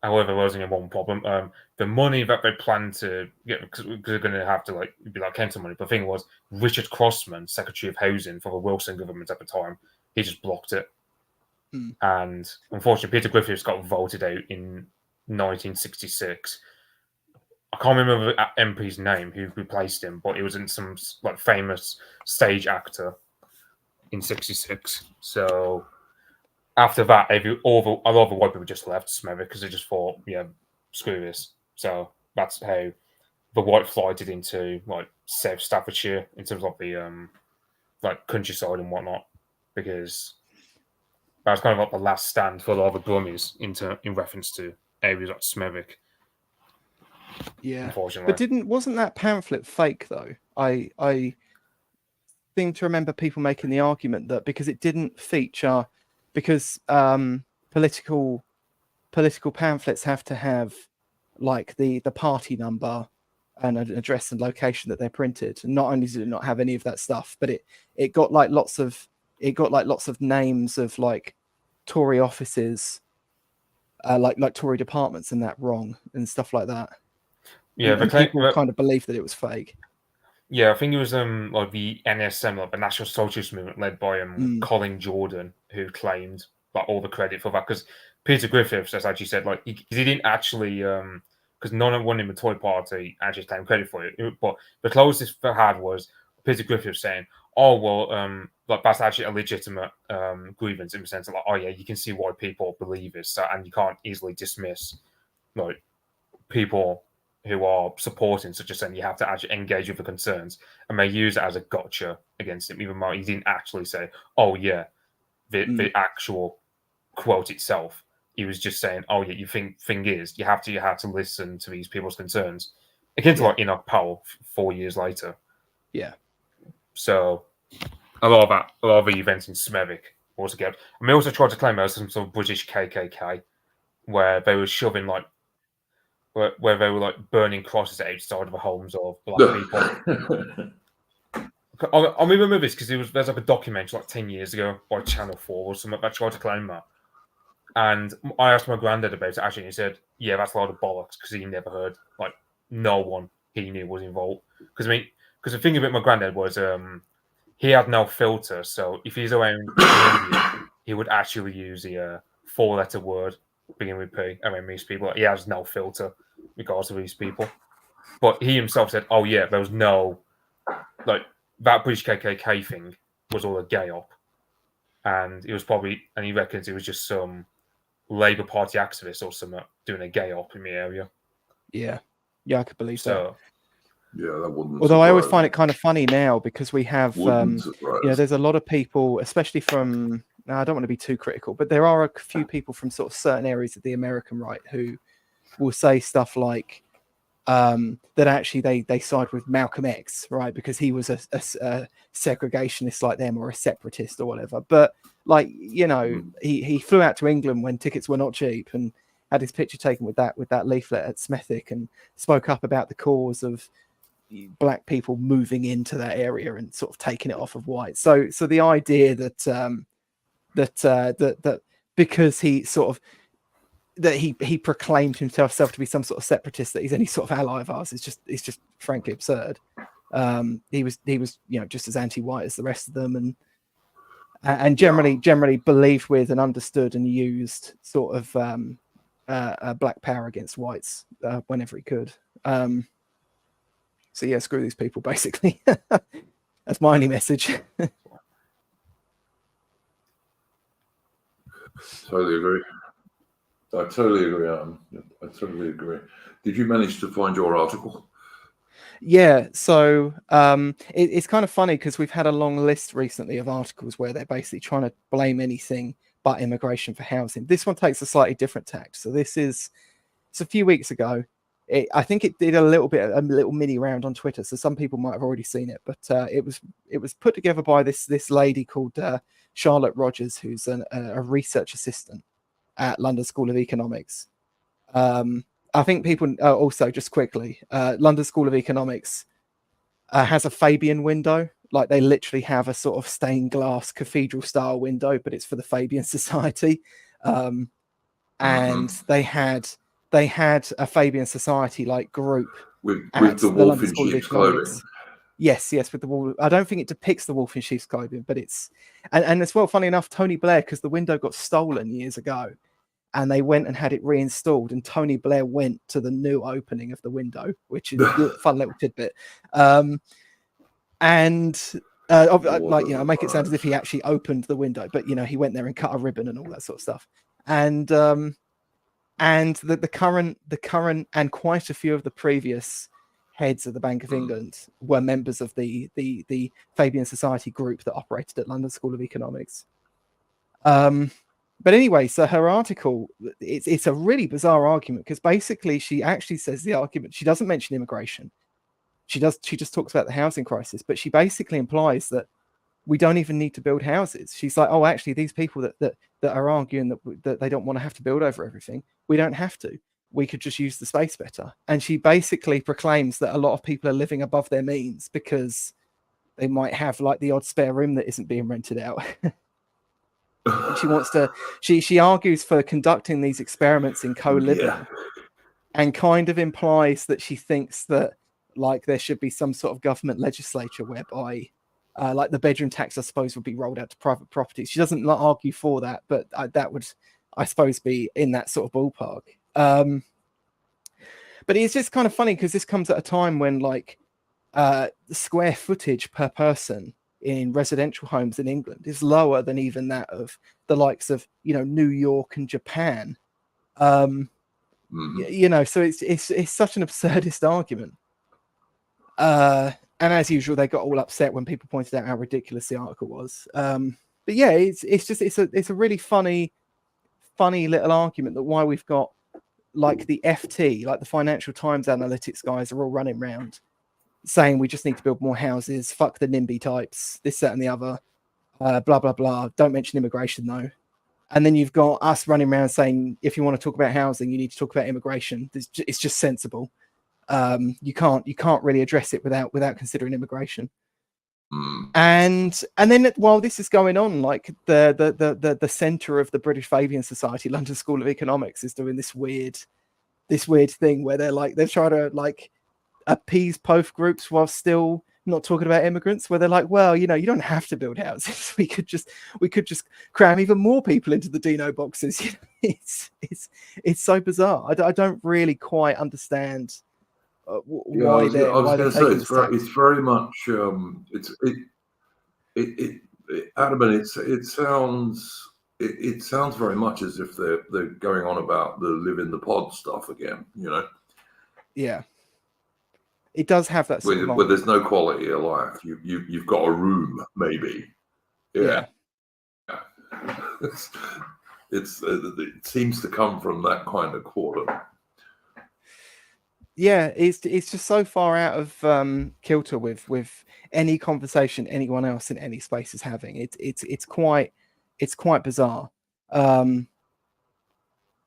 However, there was only one problem. The money that they planned to get, because they're going to have to like be like council money. But the thing was, Richard Crossman, Secretary of Housing for the Wilson government at the time, he just blocked it. And unfortunately, Peter Griffiths got voted out in 1966. I can't remember the MP's name who replaced him, but it was in some like famous stage actor in '66. So after that, a lot of the white people just left Smethwick because they just thought, yeah, screw this. So that's how the white flighted into like South Staffordshire in terms of the like countryside and whatnot, because that was kind of like the last stand for a lot of the Brummies in reference to areas like Smethwick. Yeah, Unfortunately, but wasn't that pamphlet fake though? I seem to remember people making the argument that because it didn't feature, because political pamphlets have to have like the party number and an address and location that they're printed. And not only did it not have any of that stuff, but it got like lots of names of like Tory offices, like Tory departments and that wrong and stuff like that. yeah, And people kind of believed that it was fake. Yeah, I think it was like the NSM, like the National Socialist Movement, led by Colin Jordan, who claimed like all the credit for that. Because Peter Griffiths, as actually said, like he didn't actually, because none one in the Tory Party actually claimed credit for it. But the closest they had was Peter Griffiths saying, "Oh well, like that's actually a legitimate grievance in the sense of like, oh yeah, you can see why people believe it, so and you can't easily dismiss like people who are supporting such a thing. You have to actually engage with the concerns, and they use it as a gotcha against him, even though he didn't actually say, "Oh yeah," the actual quote itself. He was just saying, "Oh yeah, thing is, you have to listen to these people's concerns." Akin to like Enoch Powell 4 years later. Yeah. So a lot of the events in Smethwick also kept. And they also tried to claim there was some sort of British KKK where they were shoving like where they were like burning crosses outside of the homes of black people. I remember this because there's like a documentary like 10 years ago by Channel 4 or something that tried to claim that. And I asked my granddad about it actually, and he said, "Yeah, that's a lot of bollocks," because he never heard like no one he knew was involved. Because the thing about my granddad was he had no filter, so if he's around an idiot, he would actually use the 4-letter word begin with P, and then these people, he has no filter regards to these people. But he himself said, "Oh yeah, there was no like that British KKK thing was all a gay op, and it was probably, and he reckons it was just some Labour Party activist or something doing a gay op in the area." Yeah, I could believe that. So Yeah, that wouldn't. Although I always find it kind of funny now because we have, Wouldn't there's a lot of people, especially from. Now, I don't want to be too critical, but there are a few people from sort of certain areas of the American right who will say stuff like that actually they side with Malcolm X, right? Because he was a segregationist like them or a separatist or whatever. But like, you know, he flew out to England when tickets were not cheap and had his picture taken with that leaflet at Smethick and spoke up about the cause of black people moving into that area and sort of taking it off of white. So the idea that that because he sort of that he proclaimed himself to be some sort of separatist, that he's any sort of ally of ours, it's just frankly absurd. He was just as anti-white as the rest of them, and generally believed with and understood and used sort of black power against whites whenever he could. So yeah, screw these people, basically. That's my only message. Totally agree. I totally agree, Adam. I totally agree. Did you manage to find your article? Yeah, so it's kind of funny because we've had a long list recently of articles where they're basically trying to blame anything but immigration for housing. This one takes a slightly different tack. So it's a few weeks ago. I think it did a little mini round on Twitter, so some people might have already seen it. But it was put together by this lady called Charlotte Rogers, who's a research assistant at London School of Economics. I think people also, just quickly, London School of Economics has a Fabian window. Like, they literally have a sort of stained glass cathedral style window, but it's for the Fabian Society. And they had a Fabian Society like group with the wolf in sheep's clothing. Yes, with the wolf. I don't think it depicts the wolf in sheep's clothing, but it's and as well, funny enough, Tony Blair, because the window got stolen years ago, and they went and had it reinstalled, and Tony Blair went to the new opening of the window, which is a fun little tidbit. Make it sound as if he actually opened the window, but he went there and cut a ribbon and all that sort of stuff. And the current and quite a few of the previous heads of the Bank of England were members of the Fabian Society group that operated at London School of Economics. But anyway, so her article, it's a really bizarre argument, because basically she actually says the argument, she doesn't mention immigration. She just talks about the housing crisis, but she basically implies that we don't even need to build houses. She's like, oh, actually, these people that are arguing that they don't want to have to build over everything, we don't have to. We could just use the space better. And she basically proclaims that a lot of people are living above their means because they might have like the odd spare room that isn't being rented out. She wants to. She argues for conducting these experiments in co-living, and kind of implies that she thinks that like there should be some sort of government legislature whereby like the bedroom tax, I suppose, would be rolled out to private properties. She doesn't argue for that, but that would, I suppose, be in that sort of ballpark. But it's just kind of funny because this comes at a time when like the square footage per person in residential homes in England is lower than even that of the likes of New York and Japan. So it's such an absurdist argument. And as usual, they got all upset when people pointed out how ridiculous the article was. But yeah, it's a really funny little argument that why we've got like the FT, like the Financial Times analytics guys, are all running around saying we just need to build more houses, fuck the NIMBY types, this, that, and the other, blah, blah, blah. Don't mention immigration, though. And then you've got us running around saying, if you want to talk about housing, you need to talk about immigration. It's just sensible. You can't really address it without considering immigration. And then while this is going on, like the center of the British Fabian Society, London School of Economics, is doing this weird thing where they're trying to like appease both groups while still not talking about immigrants, where they're like, well, you don't have to build houses. We could just cram even more people into the Dino boxes. It's so bizarre. I don't really quite understand why they're taking this tack. It's very much Adam, and it sounds very much as if they're going on about the live in the pod stuff again. Yeah, it does have that sort where of there's no quality of life. You've got a room, maybe. Yeah. It seems to come from that kind of quarter. Yeah, it's just so far out of kilter with any conversation anyone else in any space is having. It's quite bizarre.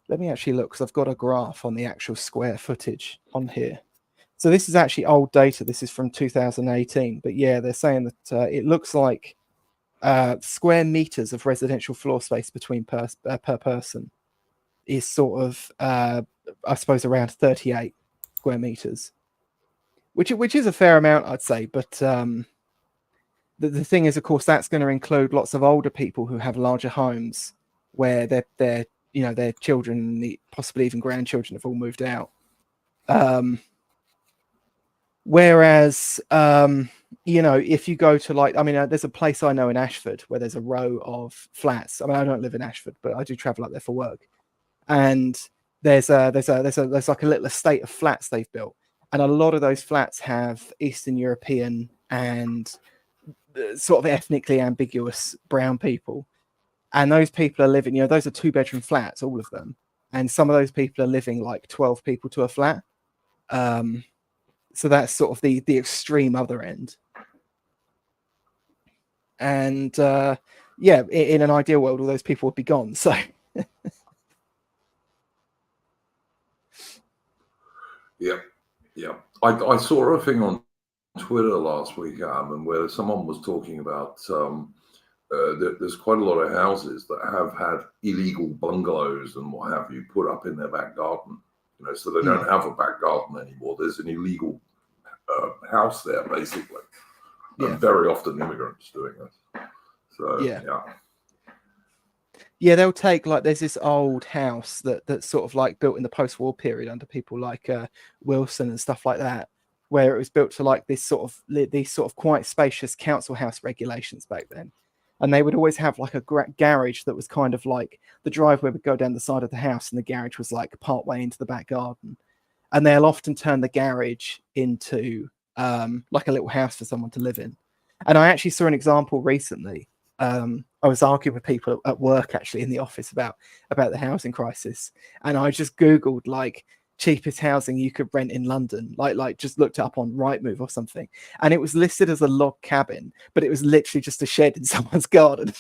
Let me actually look, because I've got a graph on the actual square footage on here. So this is actually old data. This is from 2018. But yeah, they're saying that it looks like square meters of residential floor space between per person is sort of, I suppose, around 38 square meters, which is a fair amount, I'd say. But the thing is, of course, that's going to include lots of older people who have larger homes where their children, possibly even grandchildren, have all moved out. Whereas, if you go to there's a place I know in Ashford where there's a row of flats. I mean, I don't live in Ashford, but I do travel up there for work. And there's like a little estate of flats they've built. And a lot of those flats have Eastern European and sort of ethnically ambiguous brown people. And those people are living, those are 2-bedroom flats, all of them. And some of those people are living like 12 people to a flat. So that's sort of the extreme other end. And in an ideal world, all those people would be gone. So yeah. I saw a thing on Twitter last week, and where someone was talking about there's quite a lot of houses that have had illegal bungalows and what have you put up in their back garden. So they don't have a back garden anymore. There's an illegal house there, basically. And very often immigrants doing this. So yeah, they'll take, like, there's this old house that's sort of like built in the post-war period under people like Wilson and stuff like that, where it was built to like these sort of quite spacious council house regulations back then. And they would always have like a garage that was kind of like the driveway would go down the side of the house, and the garage was like part way into the back garden. And they'll often turn the garage into like a little house for someone to live in. And I actually saw an example recently. I was arguing with people at work, actually, in the office about the housing crisis. And I just Googled like cheapest housing you could rent in London, like just looked it up on Rightmove or something. And it was listed as a log cabin, but it was literally just a shed in someone's garden.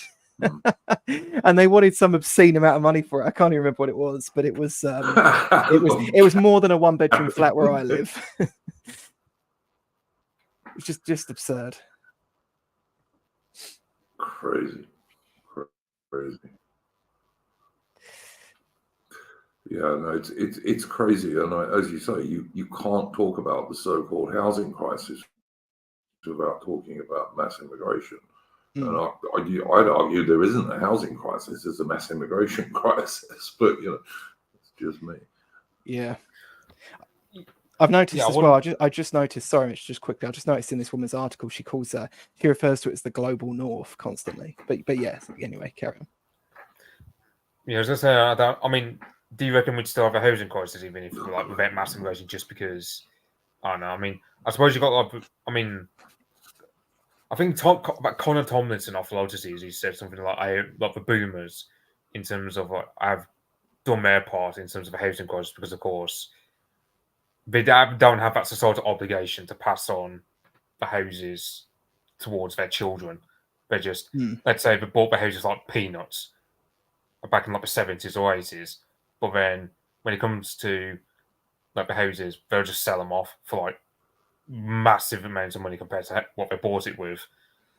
And they wanted some obscene amount of money for it. I can't even remember what it was, but it was more than a 1-bedroom flat where I live. It's just absurd. Crazy. Yeah, no, it's crazy, and as you say, you can't talk about the so-called housing crisis without talking about mass immigration. And I'd argue there isn't a housing crisis; there's a mass immigration crisis. But it's just me. Yeah, I've noticed as well. I just noticed. Sorry, Mitch, just quickly. I just noticed in this woman's article, she refers to it as the global north constantly. But yeah. Anyway, carry on. Yeah, I was gonna say. I mean, do you reckon we'd still have a housing crisis even if like without mass immigration? Just because, I don't know. I mean, I suppose you got like. I mean, I think about Connor Tomlinson off Lotus, he said something like the boomers, in terms of like I've done their part in terms of a housing crisis because, of course, they don't have that societal obligation to pass on the houses towards their children. They just, let's say, they bought the houses like peanuts back in like the 70s or 80s, but then when it comes to like the houses, they'll just sell them off for like massive amounts of money compared to what they bought it with.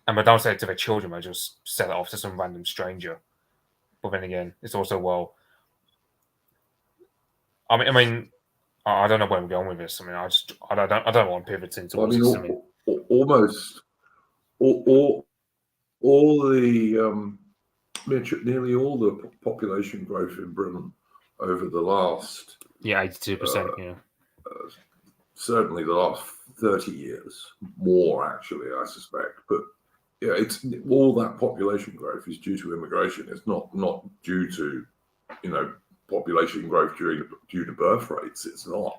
And they don't sell it to their children, they just sell it off to some random stranger. But then again, it's also, well, I mean, I don't know where we're going with this. I mean, I don't want to pivot into. Well, almost all the nearly all the population growth in Britain over the last 82%. certainly the last 30 years, more actually, I suspect. But yeah, it's all that population growth is due to immigration. It's not due to population growth due to birth rates. It's not.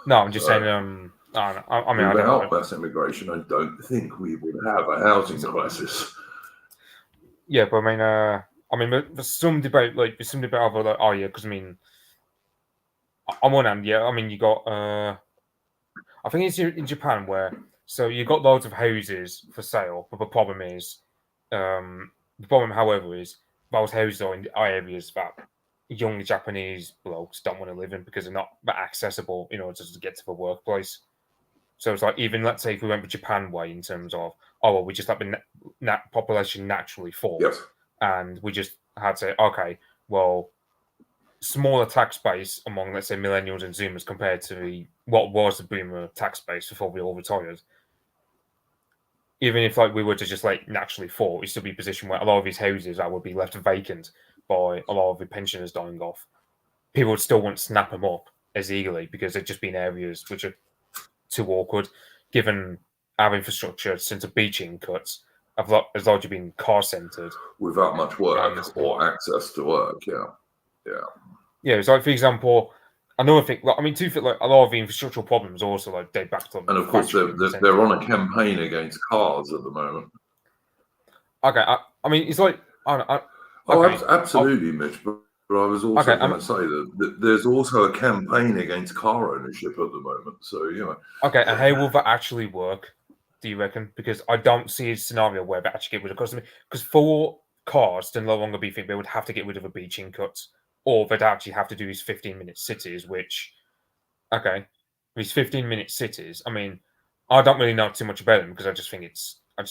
No, I'm just saying. I mean, I don't without know. mass immigration, I don't think we would have a housing crisis. Yeah, but I mean, there's some debate, over like, oh yeah, because I mean, on one hand, yeah, I mean, you got, I think it's in Japan where, so you got loads of houses for sale, but the problem is, however, is those houses are in areas that young Japanese blokes don't want to live in because they're not that accessible in order to get to the workplace. So it's like, even let's say if we went the Japan way in terms of, oh well, we just have the population naturally fall, Yes. and we just had to say, okay, well, smaller tax base among, let's say, millennials and Zoomers compared to what was the boomer tax base before we all retired. Even if like we were to just like naturally fall, we'd still be in a position where a lot of these houses that would be left vacant by a lot of the pensioners dying off. People would still want to snap them up as eagerly because they've just been areas which are too awkward, given our infrastructure since the beaching cuts have largely been car centered without much work or access to work. Yeah, so like, for example, another thing, like, I mean, like a lot of the infrastructural problems also like date back to, and of course they're on a campaign against cars at the moment. Okay, I mean, it's like absolutely, Mitch. But I was also going to say that there's also a campaign against car ownership at the moment. So Okay, and how will that actually work? Do you reckon? Because I don't see a scenario where they actually get rid of cars. Because for cars to no longer be thing, they would have to get rid of the beaching cuts, or they'd actually have to do these 15-minute cities. Which, okay, these 15-minute cities. I mean, I don't really know too much about them because I just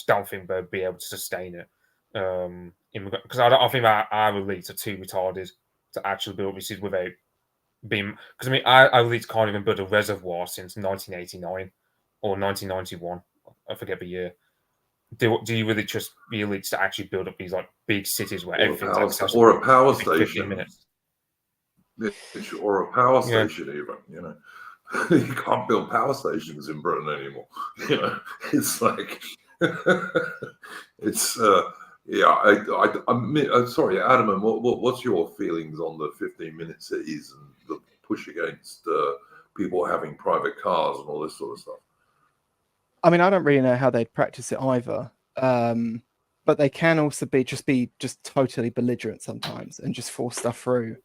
don't think they'd be able to sustain it. Because I think our elites are too retarded to actually build cities without being. Because I mean, our elites can't even build a reservoir since 1989 or 1991. I forget the year. Do you really trust the elites to actually build up these like big cities where everything's accessible? Or a power station. 15 minutes. Or a power station, even. You can't build power stations in Britain anymore. It's like it's I'm sorry, Adam. And what's your feelings on the 15-minute cities and the push against people having private cars and all this sort of stuff? I mean, I don't really know how they'd practice it either. But they can also be just totally belligerent sometimes and just force stuff through,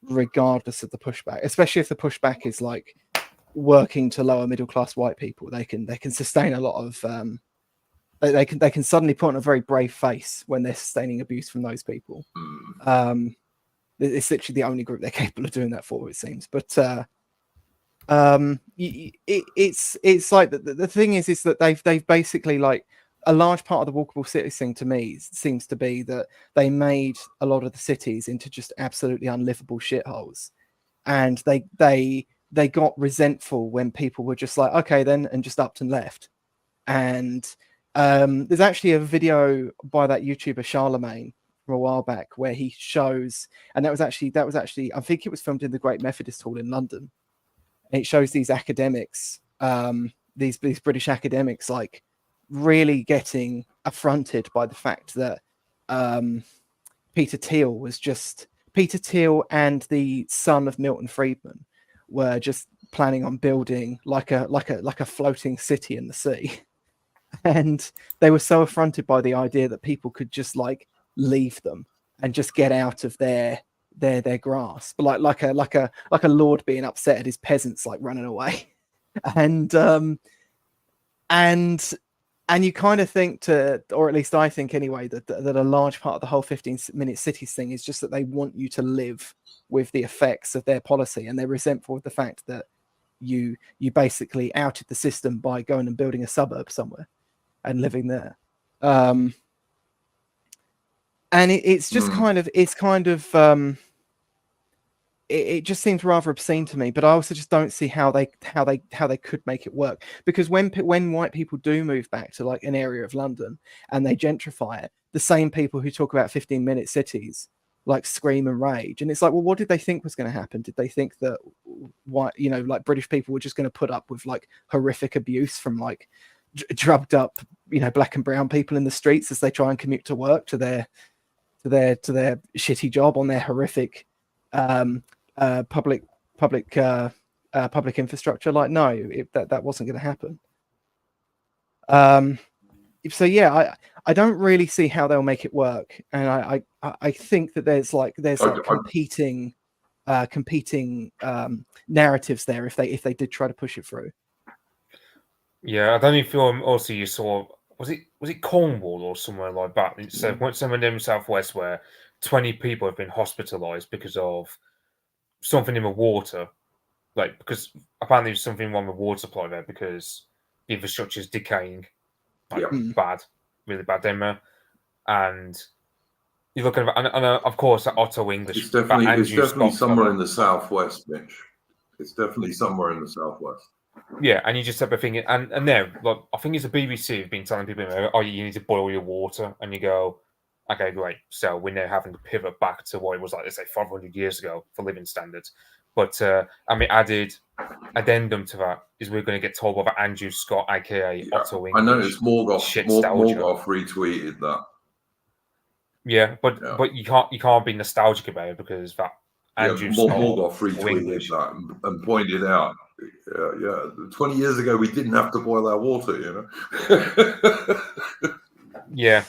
regardless of the pushback. Especially if the pushback is like working to lower middle class white people, they can sustain a lot of. They can suddenly put on a very brave face when they're sustaining abuse from those people. It's literally the only group they're capable of doing that for, it seems. But it's like the thing is that they've basically, like, a large part of the walkable cities thing to me seems to be that they made a lot of the cities into just absolutely unlivable shitholes, and they got resentful when people were just like, okay then, and just upped and left. And there's actually a video by that YouTuber Charlemagne from a while back where he shows, and that was actually I think it was filmed in the Great Methodist Hall in London. And it shows these academics, these British academics, like really getting affronted by the fact that Peter Thiel and the son of Milton Friedman were just planning on building like a floating city in the sea. And they were so affronted by the idea that people could just like leave them and just get out of their grasp, like a lord being upset at his peasants like running away. And you kind of think, or at least I think anyway, that a large part of the whole 15-minute cities thing is just that they want you to live with the effects of their policy, and they're resentful of the fact that you basically outed the system by going and building a suburb somewhere and living there. And it's just kind of it just seems rather obscene to me. But I also just don't see how they could make it work, because when white people do move back to like an area of London and they gentrify it, the same people who talk about 15-minute cities like scream and rage, and it's like, well, what did they think was going to happen? Did they think that white, like British people were just going to put up with like horrific abuse from like drugged up, black and brown people in the streets as they try and commute to work, to their shitty job on their horrific public infrastructure? Like, no, that wasn't going to happen. So yeah, I don't really see how they'll make it work, and I think that there's competing narratives there if they did try to push it through. Yeah, I don't even feel also you saw, was it Cornwall or somewhere like that? So somewhere in the southwest where 20 people have been hospitalized because of something in the water, like because apparently there's something wrong with water supply there because the infrastructure is decaying, like bad, really bad there. And you look at and of course Otto English. It's definitely somewhere in the southwest, Mitch. It's definitely somewhere in the southwest. Yeah, and you just have a thing, and there, like I think it's the BBC have been telling people, oh, you need to boil your water, and you go, okay, great. So we're now having to pivot back to what it was like, let's say, 500 years ago for living standards. But added addendum to that is we're going to get told by Andrew Scott, aka Otto English. I noticed Morgoth retweeted that. Yeah, but you can't be nostalgic about it because that Andrew Scott Morgoth retweeted that and pointed out, 20 years ago we didn't have to boil our water, Yeah.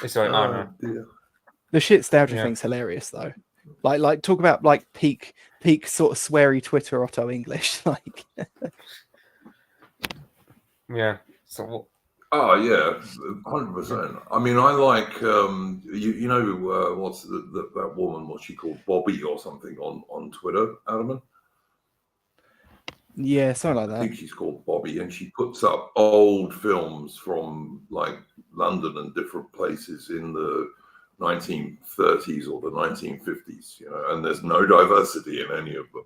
It's like, I don't know. The shitstalgia thing's hilarious though. Like talk about like peak sort of sweary Twitter Otto English. Like yeah. So oh yeah, 100%. I mean, I like what's that woman? What's she called? Bobby or something on Twitter, Adam? Yeah, something like that. I think she's called Bobby, and she puts up old films from like London and different places in the 1930s or the 1950s, and there's no diversity in any of them,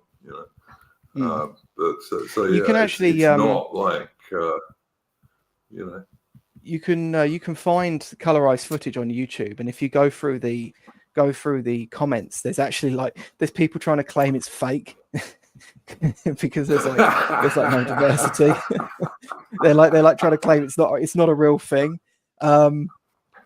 but so you can actually it's not like you can find colorized footage on YouTube, and if you go through the comments, there's people trying to claim it's fake because there's no diversity. they're like trying to claim it's not a real thing.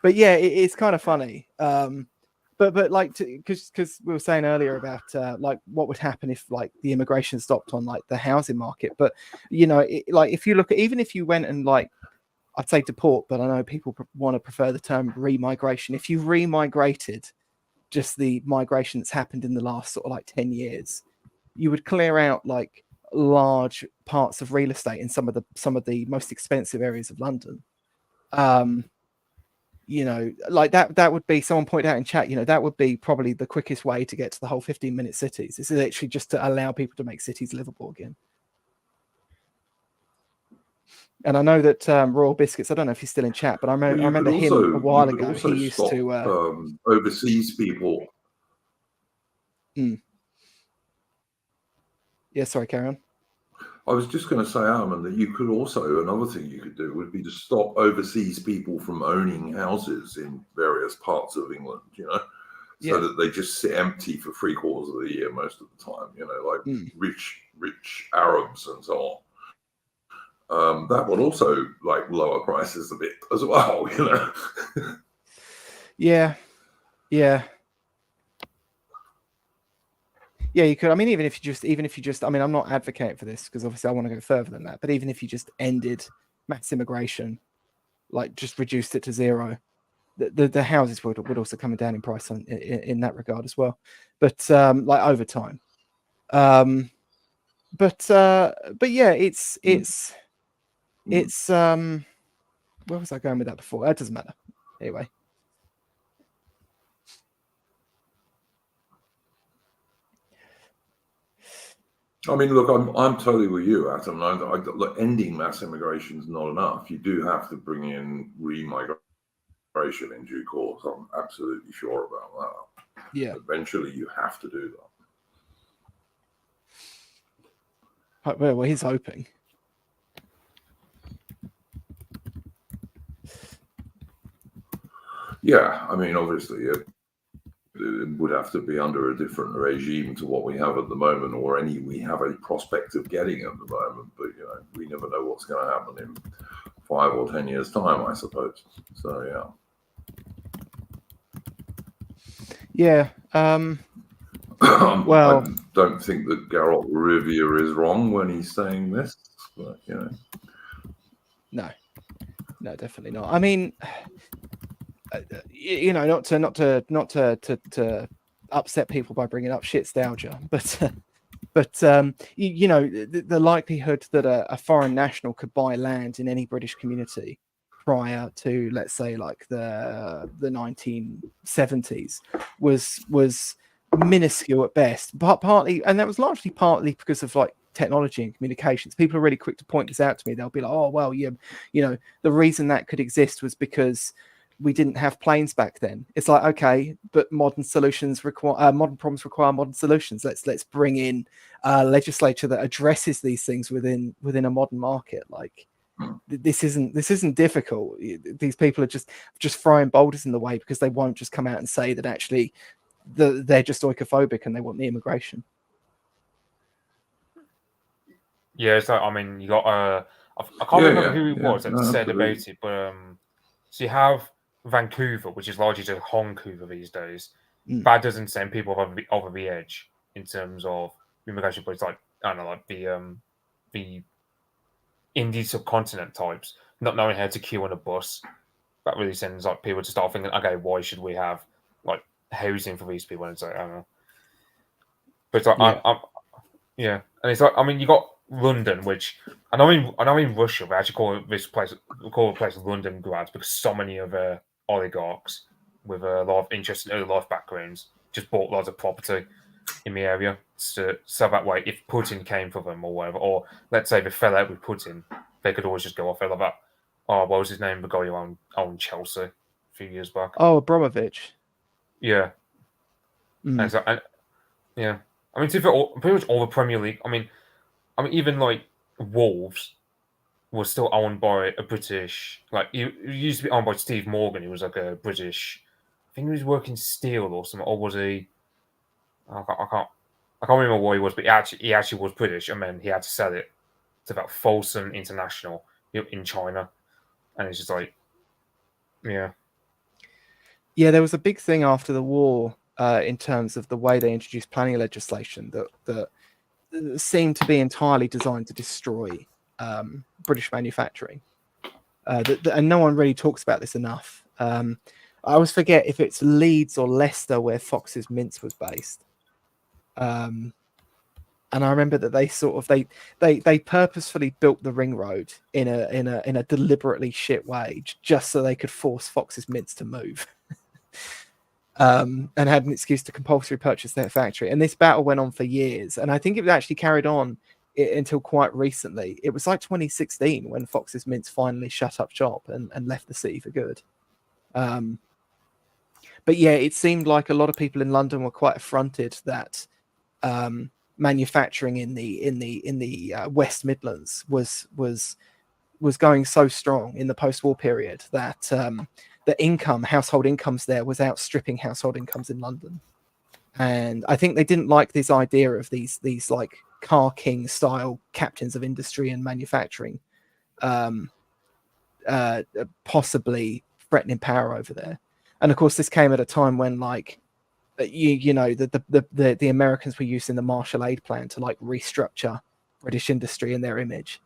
But yeah, it's kind of funny. But like, because we were saying earlier about like what would happen if like the immigration stopped on like the housing market. But like if you look at, even if you went and like, I'd say deport, but I know people want to prefer the term remigration. If you remigrated just the migration that's happened in the last sort of like 10 years, you would clear out like large parts of real estate in some of the most expensive areas of London. Like that would be, someone pointed out in chat, that would be probably the quickest way to get to the whole 15-minute cities. This is literally just to allow people to make cities livable again. And I know that Royal Biscuits, I don't know if he's still in chat, but I remember him a while ago. He used to overseas people. Yeah, sorry, carry on. I was just going to say, Armin, that you could also, another thing you could do would be to stop overseas people from owning houses in various parts of England, so that they just sit empty for 3/4 of the year most of the time, like rich Arabs and so on. That would also like lower prices a bit as well, Yeah. Yeah, you could. I mean, even if you just, I mean, I'm not advocating for this because obviously I want to go further than that. But even if you just ended mass immigration, like just reduced it to zero, the houses would also come down in price in that regard as well. But like over time, but yeah, it's where was I going with that before? That doesn't matter. Anyway. I mean, look, I'm totally with you, Adam. Look, ending mass immigration is not enough. You do have to bring in remigration in due course. I'm absolutely sure about that. Yeah. Eventually, you have to do that. Well, he's hoping. Yeah, I mean, obviously, it would have to be under a different regime to what we have at the moment, or any we have a prospect of getting at the moment. But we never know what's going to happen in 5 or 10 years' time, I suppose. So yeah. Well, I don't think that Geralt Rivia is wrong when he's saying this, but no, definitely not. I mean, not to upset people by bringing up shitstalgia, but the likelihood that a foreign national could buy land in any British community prior to, let's say, like the 1970s was minuscule at best, but that was largely partly because of like technology and communications. People are really quick to point this out to me. They'll be like, oh well, the reason that could exist was because we didn't have planes back then. It's like, okay, but modern problems require modern solutions. Let's bring in legislature that addresses these things within a modern market. Like, this isn't difficult. These people are just throwing boulders in the way because they won't just come out and say that actually they're just oikophobic and they want the immigration. Yeah, it's like, I mean, you got I can't remember who it was that said absolutely. about it, but so you have Vancouver, which is largely just Vancouver these days. That doesn't send people over the edge in terms of immigration, but it's like, I don't know, like the Indian subcontinent types not knowing how to queue on a bus. That really sends like people to start thinking, okay, why should we have like housing for these people? And it's like, I don't know. But it's like, yeah, and it's like, I mean, you got London, which I know in Russia we actually call the place London grads because so many of oligarchs with a lot of interest in early life backgrounds just bought lots of property in the area. So that way, if Putin came for them or whatever, or let's say they fell out with Putin, they could always just go off there like that. Oh, what was his name? The guy who owned Chelsea a few years back. Oh, Abramovich. Yeah. And so, yeah. I mean, pretty much all the Premier League. I mean, even like Wolves was still owned by a British. Like, it used to be owned by Steve Morgan. He was like a British. I think he was working steel or something, or was he? I can't remember what he was, but he actually was British, and then he had to sell it to that Folsom International in China, and it's just like, yeah. There was a big thing after the war in terms of the way they introduced planning legislation that seemed to be entirely designed to destroy British manufacturing. And no one really talks about this enough. I always forget if it's Leeds or Leicester where Fox's Mince was based. And I remember that they purposefully built the ring road in a deliberately shit way just so they could force Fox's Mince to move. And had an excuse to compulsory purchase their factory. And this battle went on for years. And I think it was actually carried on until quite recently. It was like 2016 when Fox's Mince finally shut up shop and left the city for good. But yeah, it seemed like a lot of people in London were quite affronted that manufacturing in the West Midlands was going so strong in the post-war period that the household incomes there was outstripping household incomes in London. And I think they didn't like this idea of these like Car King style captains of industry and manufacturing possibly threatening power over there. And of course, this came at a time when like the Americans were using the Marshall Aid Plan to like restructure British industry and their image.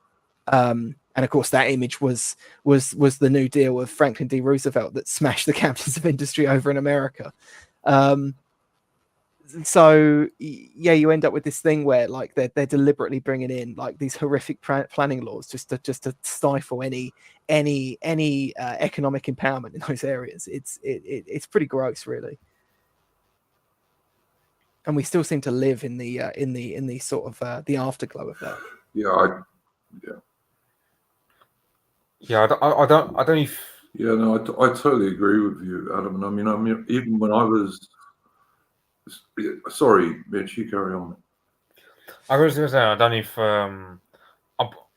And of course, that image was the New Deal of Franklin D. Roosevelt that smashed the captains of industry over in America. So yeah, you end up with this thing where like they're deliberately bringing in like these horrific planning laws just to stifle any economic empowerment in those areas. It's pretty gross, really. And we still seem to live in the sort of the afterglow of that. Yeah, I don't. Yeah, no, I totally agree with you, Adam. I mean, even when I was, sorry, Mitch, you carry on. I was going to say, I don't know if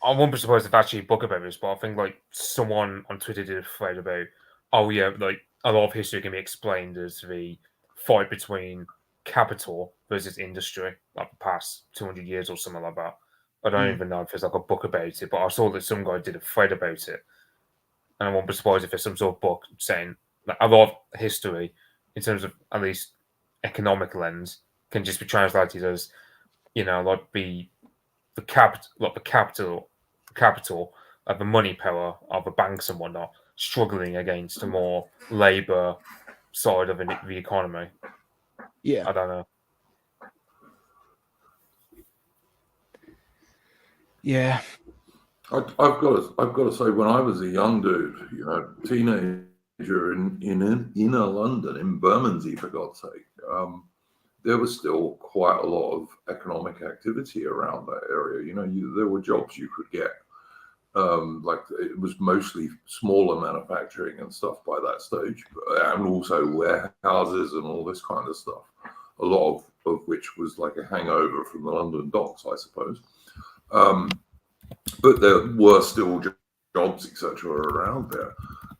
I won't be surprised if actually a book about this, but I think like someone on Twitter did a thread about, oh yeah, like a lot of history can be explained as the fight between capital versus industry, like the past 200 years or something like that. I don't even know if there's like a book about it, but I saw that some guy did a thread about it, and I won't be surprised if there's some sort of book saying like a lot of history, in terms of at least economic lens, can just be translated as, like the capital of the money power of the banks and whatnot struggling against the more labour side of the economy. Yeah. I don't know. Yeah. I've got to say, when I was a young dude, teenager in inner London, in Bermondsey, for God's sake, there was still quite a lot of economic activity around that area. There were jobs you could get. Like it was mostly smaller manufacturing and stuff by that stage, and also warehouses and all this kind of stuff. A lot of which was like a hangover from the London docks, I suppose. But there were still jobs, etc., around there.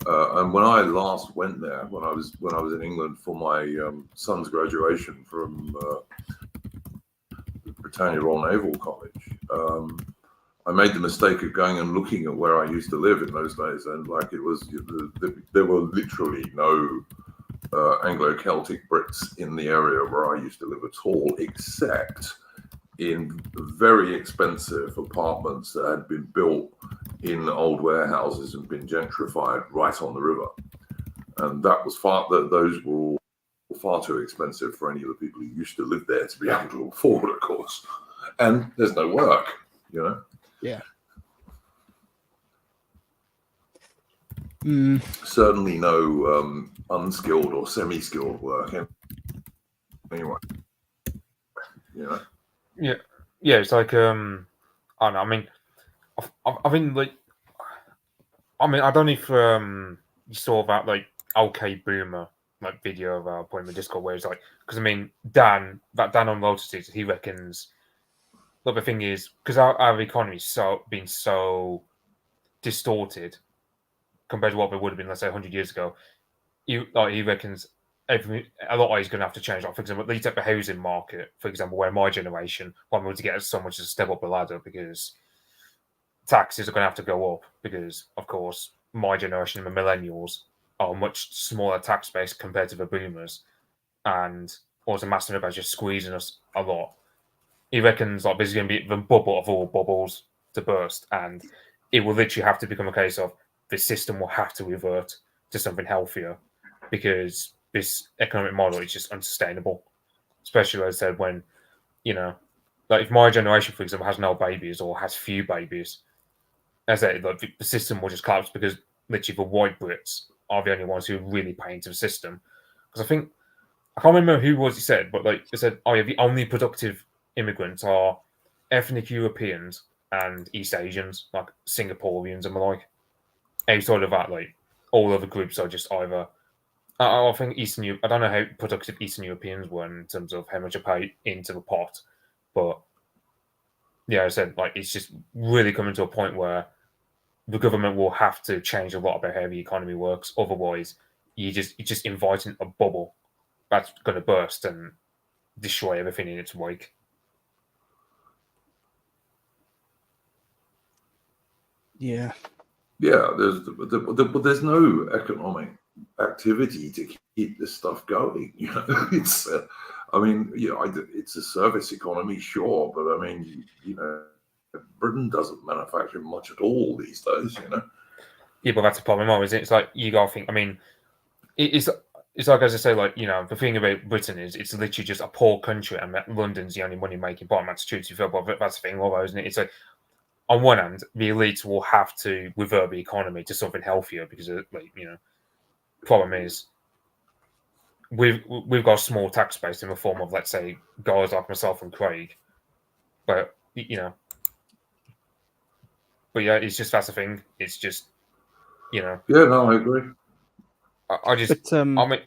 And when I last went there, when I was in England for my son's graduation from Britannia Royal Naval College, I made the mistake of going and looking at where I used to live in those days, and like it was, there were literally no Anglo-Celtic Brits in the area where I used to live at all, except in very expensive apartments that had been built in old warehouses and been gentrified right on the river. And that was those were all far too expensive for any of the people who used to live there to be able to afford, of course. And there's no work, Yeah. Certainly no unskilled or semi-skilled work. Anyway, Yeah, it's like I don't know. I mean, I think like, I don't know if you saw that like OK Boomer like video of put in the Discord where it's like, because Dan on Lotus, he reckons. Look, the thing is, because our economy is been so distorted compared to what it would have been, let's say, 100 years ago. He reckons a lot is going to have to change. Like, for example, at least at the housing market, for example, where my generation won't be able to get so much as a step up the ladder because taxes are going to have to go up because, of course, my generation and the millennials are a much smaller tax base compared to the boomers, and also massive about just squeezing us a lot. He reckons like there's going to be the bubble of all bubbles to burst, and it will literally have to become a case of the system will have to revert to something healthier because this economic model is just unsustainable. Especially as I said, when like if my generation, for example, has no babies or has few babies, as I said, like the system will just collapse because literally the white Brits are the only ones who really pay into the system. Because I can't remember who was he said, but like they said, oh yeah, the only productive immigrants are ethnic Europeans and East Asians, like Singaporeans and the like. Outside of that, like all other groups are just either. I think I don't know how productive Eastern Europeans were in terms of how much they pay into the pot, but yeah, I said like it's just really coming to a point where the government will have to change a lot about how the economy works. Otherwise, you're just inviting a bubble that's going to burst and destroy everything in its wake. Yeah. Yeah, there's no economic activity to keep this stuff going. It's, it's a service economy, sure, but Britain doesn't manufacture much at all these days. Yeah, but that's a problem, isn't it? It's like you gotta think. It's like, as I say, like the thing about Britain is it's literally just a poor country, and London's the only money making part. That's true to feel, but that's the thing, although, isn't it? It's like, on one hand, the elites will have to revert the economy to something healthier because, problem is we've got a small tax base in the form of, let's say, guys like myself and Craig, but yeah, it's just that's the thing. It's just Yeah, no, I agree. I just But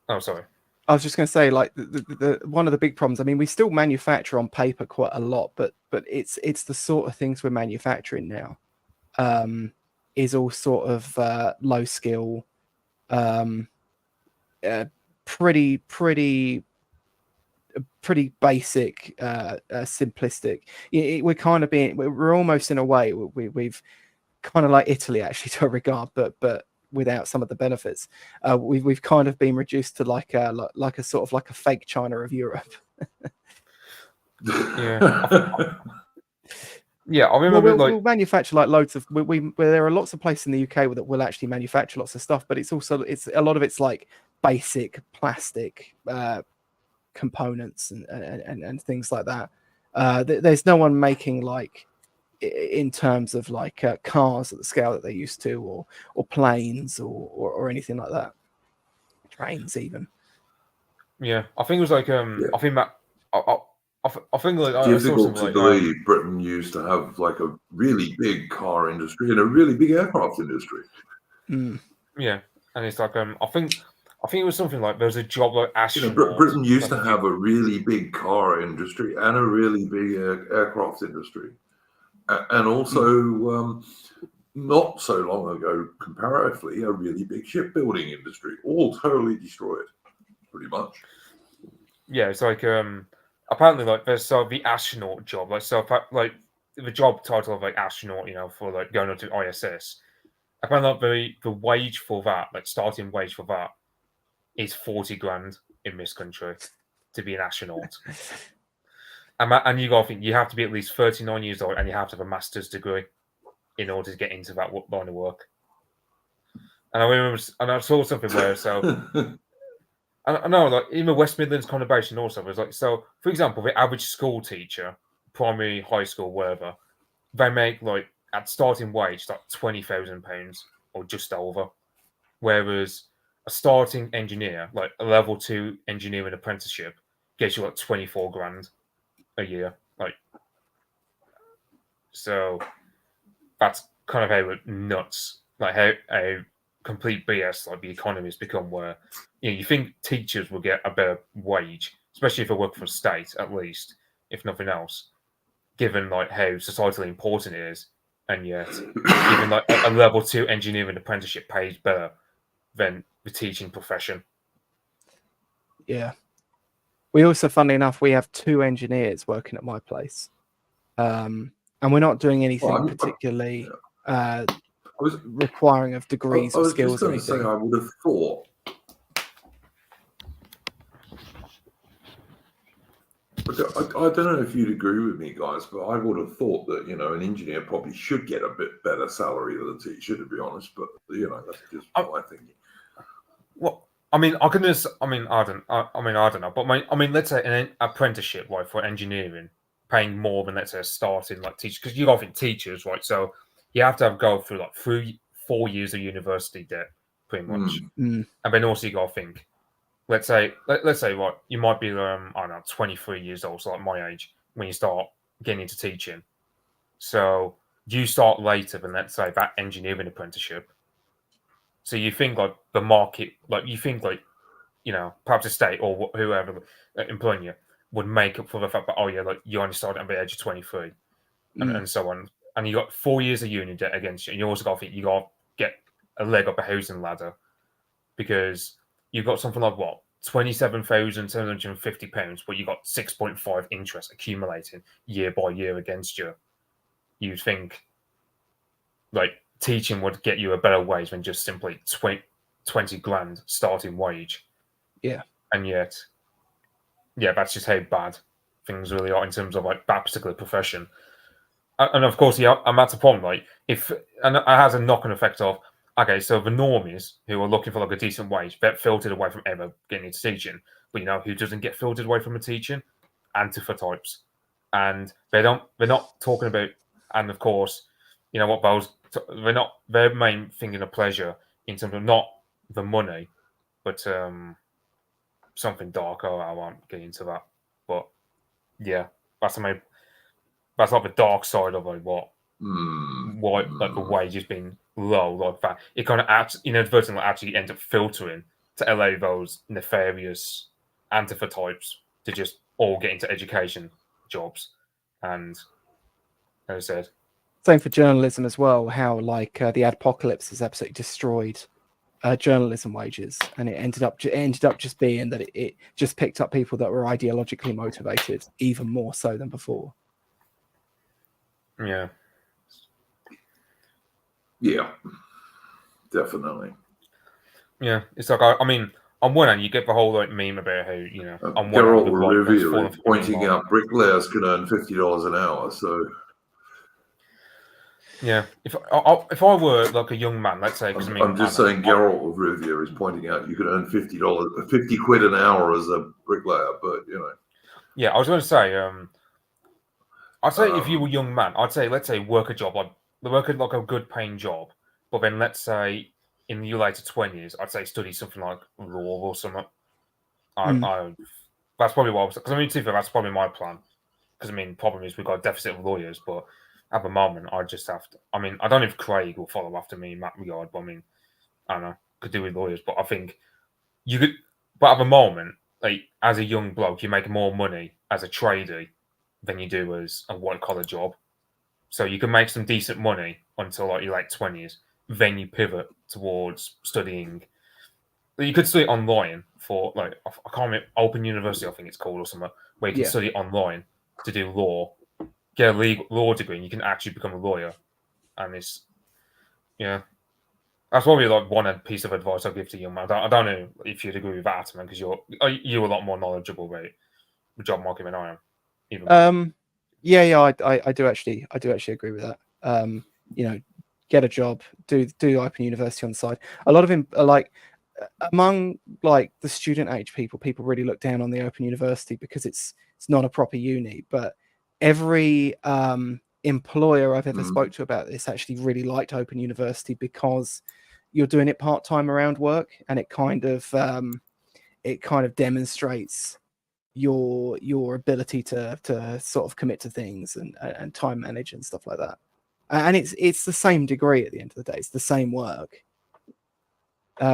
oh, sorry. I was just going to say, like, the one of the big problems. I mean, we still manufacture on paper quite a lot, but it's the sort of things we're manufacturing now. Is all sort of low skill, pretty basic, simplistic. We're kind of we're almost in a way we've kind of like Italy actually to a regard, but without some of the benefits. We've kind of been reduced to like a sort of like a fake China of Europe. Yeah. Yeah, I remember we'll manufacture like loads of there are lots of places in the UK that will actually manufacture lots of stuff, but it's a lot of it's like basic plastic components and things like that. There's no one making like in terms of like cars at the scale that they used to, or planes or anything like that, trains even. Yeah, I think it was like I think that I think like I saw difficult something to like believe Britain used to have like a really big car industry and a really big aircraft industry. Yeah, and it's like I think it was something like there was a job like astronaut. Britain used to have a really big car industry and a really big aircraft industry, and also not so long ago, comparatively, a really big shipbuilding industry. All totally destroyed, pretty much. Yeah, it's like apparently like there's the astronaut job, like like the job title of like astronaut, for like going on to ISS. Apparently like the wage for that, like starting wage for that, is 40 grand in this country to be an astronaut. And you got to think you have to be at least 39 years old and you have to have a master's degree in order to get into that line of work. And I remember, and I saw something where I know, like in the West Midlands conurbation also, was like, so for example, the average school teacher, primary, high school, wherever, they make like at starting wage like £20,000 or just over, whereas a starting engineer, like a level 2 engineering apprenticeship, gets you like 24 grand a year. Like, so that's kind of how nuts, like how complete BS like the economy has become, where you think teachers will get a better wage, especially if they work for a state, at least, if nothing else, given like how societally important it is, and yet even like a level 2 engineering apprenticeship pays better than the teaching profession. Yeah. We also, funnily enough, we have 2 engineers working at my place, and we're not doing anything particularly requiring of degrees or skills or anything. I would have thought. I don't know if you'd agree with me, guys, but I would have thought that an engineer probably should get a bit better salary than a teacher, to be honest. But that's just my thinking. Well, I mean, I don't know, but let's say an apprenticeship, right, for engineering, paying more than, let's say, a starting like teacher, because you got to think teachers, right? So you have to go through like 4 years of university debt, pretty much, and then also you got to think. Let's say, right, you might be, I don't know, 23 years old, so like my age, when you start getting into teaching. So you start later than, let's say, that engineering apprenticeship. So you think like the market, like you think like, perhaps a state or whoever employing you would make up for the fact that, like you only started at the age of 23 and so on. And you got 4 years of uni debt against you. And you also got to think you got to get a leg up a housing ladder, because you've got something like what, £27,750, but you got 6.5 interest accumulating year by year against you. You'd think like teaching would get you a better wage than just simply 20 grand starting wage. Yeah. And yet, that's just how bad things really are in terms of like that particular profession. And of course, and that's a problem. Like and it has a knock-on effect of, okay, so the normies who are looking for like a decent wage, they're filtered away from ever getting into teaching. But who doesn't get filtered away from a teaching? Antifa types. And they're not talking about, and of course, they're not their main thing in a pleasure in terms of not the money, but something darker. I won't get into that. But yeah, that's like the dark side of like why like the wage has been low like that. It kind of inadvertently actually ends up filtering to allow those nefarious Antifa types to just all get into education jobs. And as I said, same for journalism as well. How like the adpocalypse has absolutely destroyed journalism wages, and it ended up just being that it just picked up people that were ideologically motivated even more so than before. Yeah, definitely. Yeah, it's like I mean, on one hand, you get the whole like meme about how on one Geralt hand, the right wants Rivia fall is off pointing out bricklayers can earn $50 an hour. So yeah, if I were like a young man, let's say, because I mean, I'm just saying, Geralt of Rivia is pointing out you can earn $50 quid an hour as a bricklayer, but yeah, I was going to say, I'd say if you were a young man, I'd say let's say work a job like a good paying job, but then let's say in your later 20s, I'd say study something like law or something. That's probably what I was, because I mean, to be fair, that's probably my plan. Because I mean, problem is we've got a deficit of lawyers, but at the moment, I just have to. I mean, I don't know if Craig will follow after me in that regard, but I mean, I don't know, could do with lawyers, but I think you could. But at the moment, like as a young bloke, you make more money as a tradie than you do as a white collar job. So you can make some decent money until like your late 20s. Then you pivot towards studying. You could study online for like I can't remember, Open University, I think it's called, or something, where you can study online to do law, get a legal law degree, and you can actually become a lawyer. And it's that's probably like one piece of advice I'll give to young man. I don't know if you'd agree with that, man, because you're a lot more knowledgeable about the job market than I am. I do actually agree with that. Get a job, do Open University on the side. A lot of him like among like the student age people really look down on the Open University because it's not a proper uni. But every employer I've ever spoke to about this actually really liked Open University because you're doing it part-time around work, and it kind of demonstrates your ability to sort of commit to things and time manage and stuff like that. And it's the same degree at the end of the day. It's the same work.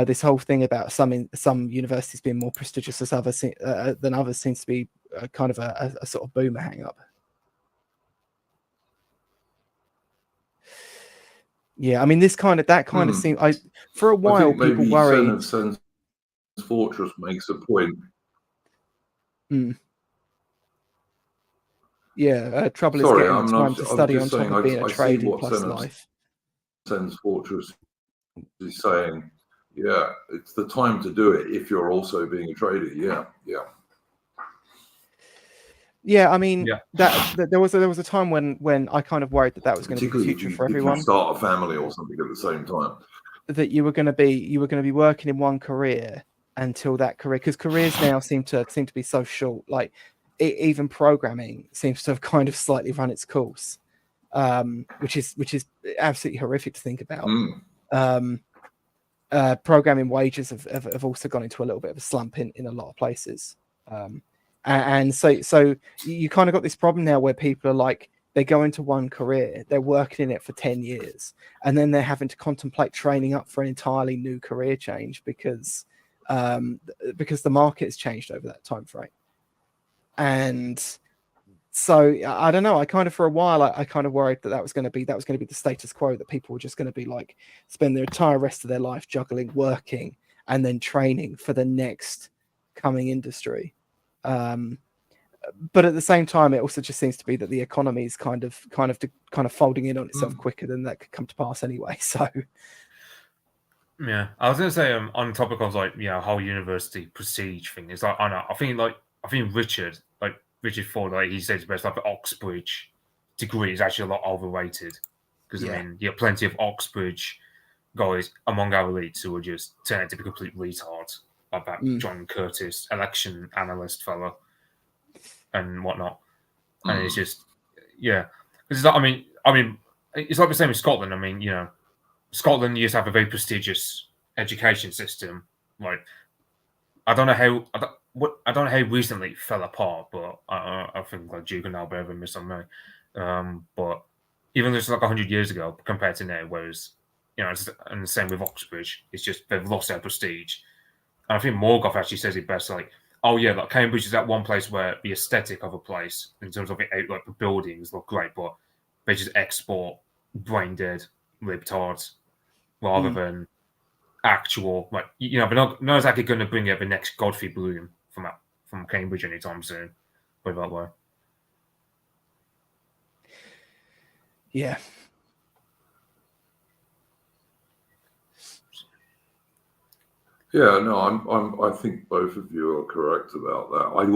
This whole thing about some universities being more prestigious as than others seems to be kind of a sort of boomer hang up. Yeah, I mean, that kind of seemed. For a while, people worried. Sen's Fortress makes a point. Yeah, trouble is getting time to study on top of being a tradie plus life. Sen's Fortress is saying, yeah, it's the time to do it if you're also being a trader. Yeah, I mean, that there was a time when I kind of worried that was going to be the future for everyone. If you start a family or something at the same time, that you were going to be working in one career until that career, because careers now seem to be so short. Like even programming seems to have kind of slightly run its course, which is absolutely horrific to think about. Programming wages have also gone into a little bit of a slump in a lot of places. And so you kind of got this problem now where people are like, they go into one career, they're working in it for 10 years, and then they're having to contemplate training up for an entirely new career change because the market has changed over that time frame. And so I don't know. I kind of, for a while, I kind of worried that was going to be the status quo, that people were just going to be like spend their entire rest of their life juggling working and then training for the next coming industry. But at the same time, it also just seems to be that the economy is kind of folding in on itself quicker than that could come to pass anyway. So, yeah, I was going to say on topic of like whole university prestige thing is like I think Richard Ford, like he says best, like the Oxbridge degree is actually a lot overrated because I mean you have plenty of Oxbridge guys among our elites who are just turn out to be complete retards, like that John Curtis election analyst fellow and whatnot. And it's just because I mean it's like the same in Scotland. I mean Scotland used to have a very prestigious education system. Like I don't know how recently it fell apart, but I think like Duke and Albert and Miss on but even just like 100 years ago compared to now, whereas and the same with Oxbridge, it's just they've lost their prestige. And I think Morgoth actually says it best. Like oh yeah, like Cambridge is that one place where the aesthetic of a place in terms of it, like the buildings look great, but they just export brain dead libtards rather than actual, like, you know, they're not exactly going to bring out the next Godfrey Bloom from Cambridge anytime soon. Put it that way. Yeah. Yeah, no, I think both of you are correct about that. I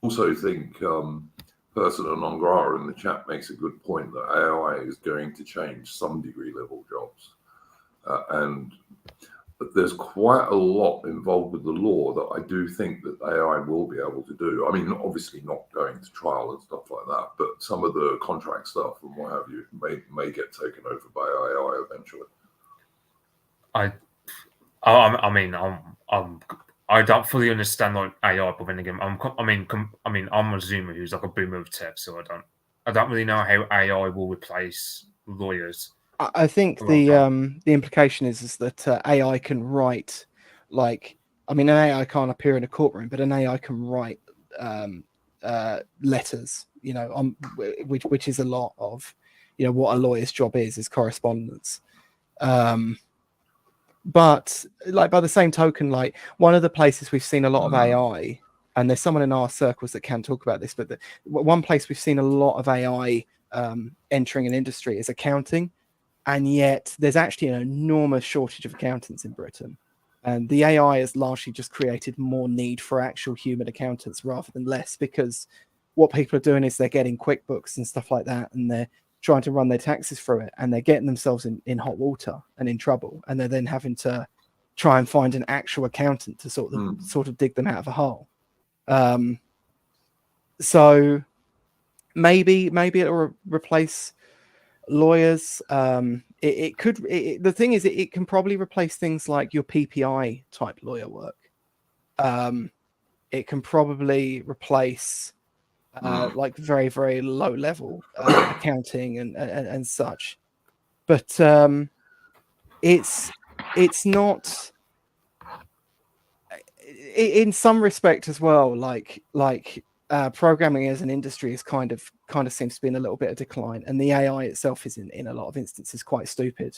also think Persona non grata in the chat makes a good point that AI is going to change some degree level jobs, and there's quite a lot involved with the law that I do think that AI will be able to do. I mean, obviously not going to trial and stuff like that, but some of the contract stuff and what have you may get taken over by AI eventually. I don't fully understand like AI, but then again, I'm a Zoomer who's like a boomer of tech, so I don't really know how AI will replace lawyers. I think the implication is that AI can write, like, I mean, an AI can't appear in a courtroom, but an AI can write letters, you know, which is a lot of, you know, what a lawyer's job is correspondence. But like by the same token, like one of the places we've seen a lot of AI, and there's someone in our circles that can talk about this, but one place we've seen a lot of AI entering an industry is accounting. And yet there's actually an enormous shortage of accountants in Britain. And the AI has largely just created more need for actual human accountants rather than less, because what people are doing is they're getting QuickBooks and stuff like that, and they're trying to run their taxes through it, and they're getting themselves in hot water and in trouble. And they're then having to try and find an actual accountant to sort of dig them out of a hole. So maybe it'll replace lawyers. It could. The thing is, it can probably replace things like your PPI type lawyer work. It can probably replace like very, very low level accounting and such. But it's not. In some respect as well, like programming as an industry is kind of seems to be in a little bit of decline, and the AI itself is in a lot of instances quite stupid.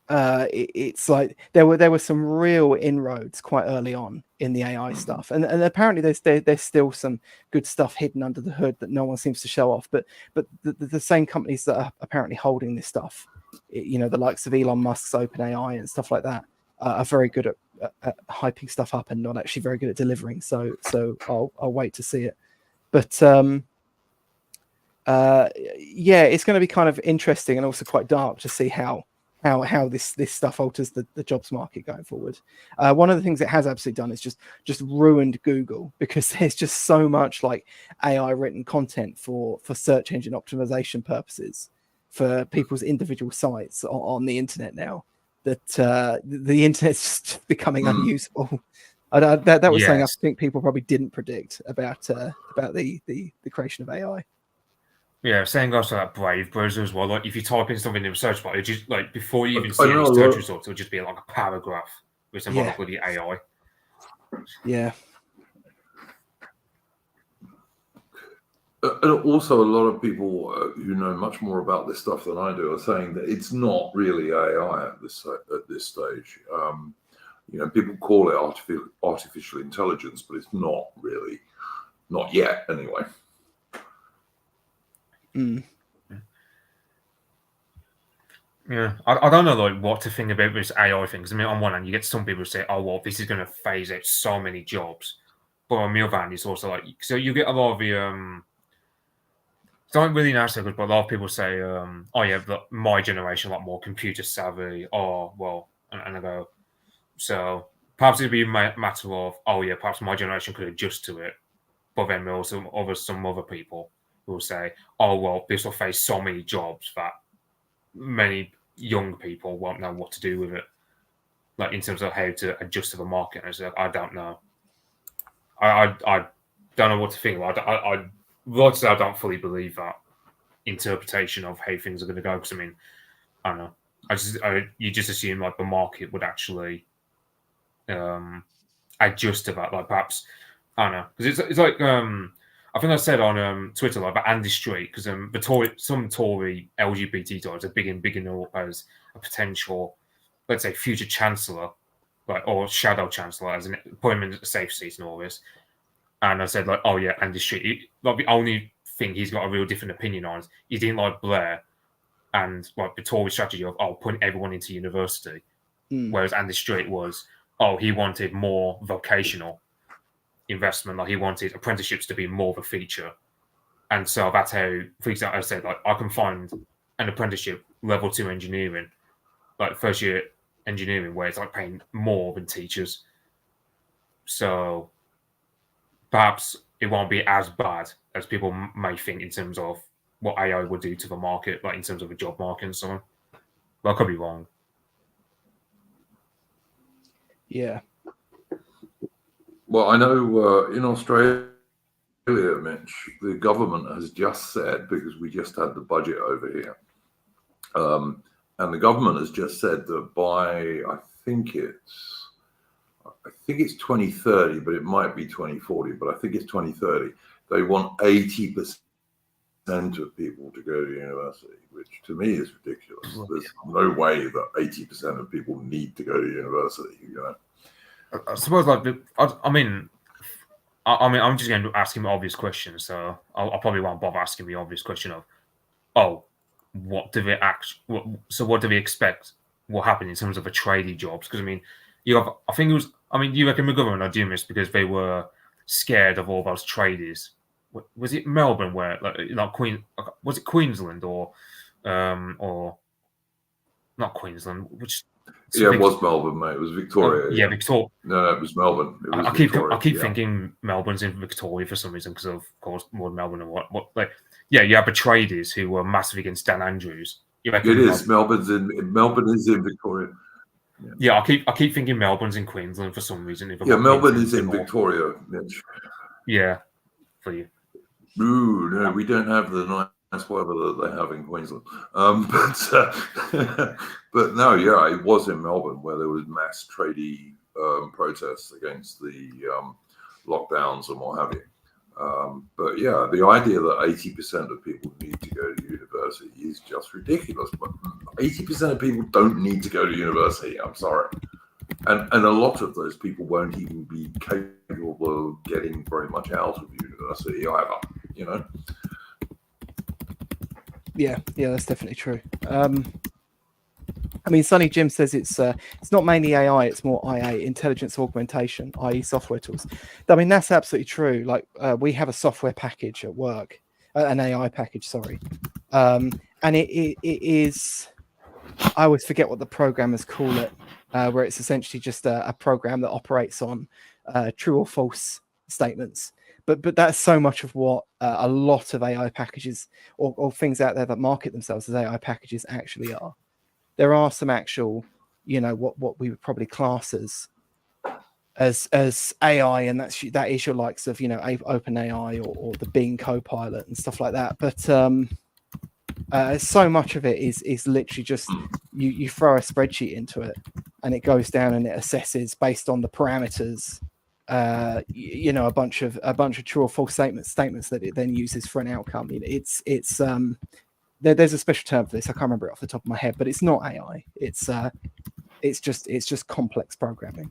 It's like there were some real inroads quite early on in the AI stuff, and apparently there's still some good stuff hidden under the hood that no one seems to show off. But the same companies that are apparently holding this stuff, you know, the likes of Elon Musk's OpenAI and stuff like that, are very good at hyping stuff up and not actually very good at delivering. So I'll wait to see it. But yeah, it's going to be kind of interesting and also quite dark to see how this stuff alters the jobs market going forward. One of the things it has absolutely done is just ruined Google, because there's just so much like AI written content for search engine optimization purposes for people's individual sites on the internet now, that the internet's just becoming unusable. That was something I think people probably didn't predict about the creation of AI. Yeah, same goes to that Brave browser as well. Like if you type in something in the search bar, it just like before you even see any search results, it'll just be like a paragraph with some other bloody AI. Yeah. And also, a lot of people who know much more about this stuff than I do are saying that it's not really AI at this stage. You know, people call it artificial intelligence, but it's not really, not yet anyway. Yeah, I don't know like what to think about this AI thing. Because I mean, on one hand, you get some people who say, "Oh, well, this is going to phase out so many jobs," but on the other hand, it's also like, so you get a lot of the it's not really nice, but a lot of people say, "Oh yeah, my generation a lot more computer savvy." Or well, and I go, so perhaps it'd be a matter of, "Oh yeah, perhaps my generation could adjust to it," but then there are some other people who will say, "Oh well, this will face so many jobs that many young people won't know what to do with it, like in terms of how to adjust to the market." And so I don't know. I don't know what to think about. I don't fully believe that interpretation of how things are going to go. Because I mean, I don't know. You just assume like the market would actually adjust to that. Like perhaps I don't know, because it's like I think I said on Twitter like about Andy Strait, because some Tory LGBT types are bigging up as a potential, let's say, future chancellor, like or shadow chancellor, as an appointment at a safe seat and all this. And I said like, oh yeah, Andy Strait. Like the only thing he's got a real different opinion on is he didn't like Blair and like the Tory strategy of putting everyone into university, whereas Andy Strait was he wanted more vocational investment, like he wanted apprenticeships to be more of a feature, and so that's how, for example, I said like I can find an apprenticeship level 2 engineering, like first year engineering, where it's like paying more than teachers. So perhaps it won't be as bad as people may think in terms of what AI would do to the market, like in terms of the job market and so on. But I could be wrong. Yeah. Well, I know in Australia, Mitch, the government has just said, because we just had the budget over here, and the government has just said that by I think it's 2030, but it might be 2040, but I think it's 2030. They want 80% of people to go to university, which to me is ridiculous. There's no way that 80% of people need to go to university. You know, I suppose like I mean, I'm just going to ask him obvious questions, so I probably won't bother asking the obvious question of, what do they what do we expect will happen in terms of the tradie jobs? Because I mean, I think it was, you reckon the government are doing this because they were scared of all those tradies. Was it Melbourne where was it Queensland or not Queensland? it was Melbourne, mate. It was Victoria. Victoria. No, it was Melbourne. It was I keep thinking Melbourne's in Victoria for some reason because of course more Melbourne and what you have the tradies who were massive against Dan Andrews. It is Melbourne is in Victoria. Yeah, I keep thinking Melbourne's in Queensland for some reason. Melbourne is in Victoria, Mitch. Yeah, for you. Ooh, no, we don't have the nice weather that they have in Queensland. But no, yeah, it was in Melbourne where there was mass tradie protests against the lockdowns and what have you. But yeah, the idea that 80% of people need to go to university is just ridiculous. But 80% of people don't need to go to university. I'm sorry. And a lot of those people won't even be capable of getting very much out of university either, you know? Yeah, that's definitely true. Sonny Jim says it's not mainly AI, it's more IA, intelligence augmentation, i.e. software tools. That's absolutely true. Like we have a software package at work, an AI package, sorry. And it is, I always forget what the programmers call it, where it's essentially just a program that operates on true or false statements. But that's so much of what a lot of AI packages or things out there that market themselves as AI packages actually are. There are some actual, what we would probably class as AI, and that is your likes of, OpenAI or the Bing Copilot and stuff like that. But so much of it is literally just you throw a spreadsheet into it, and it goes down and it assesses based on the parameters, a bunch of true or false statements that it then uses for an outcome. There's a special term for this. I can't remember it off the top of my head, but it's not AI. It's just complex programming.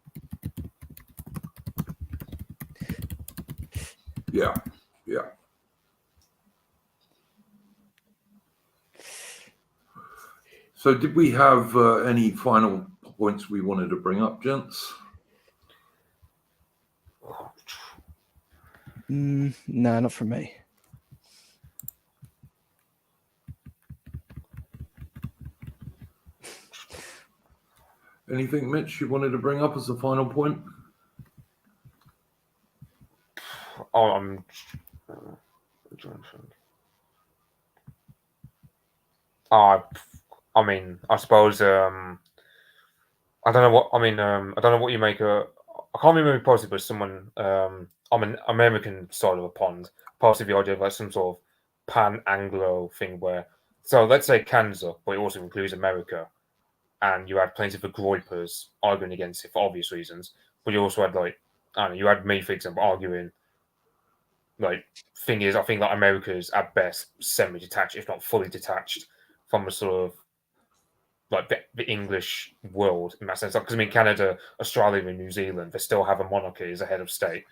Yeah. So did we have any final points we wanted to bring up, gents? No, not from me. Anything, Mitch, you wanted to bring up as a final point? I'm trying to think. I suppose I don't know what I don't know what you make of. I can't remember possibly, but someone I'm an American side of a pond. Possibly the idea of like some sort of pan-Anglo thing where, so let's say Canada, but it also includes America, and you had plenty of the groypers arguing against it for obvious reasons, but you also had like I don't know, you had me, for example, arguing, like, thing is, I think like America's at best semi-detached, if not fully detached, from a sort of like the English world in that sense. Because I mean, Canada, Australia, and New Zealand, they still have a monarchy as a head of state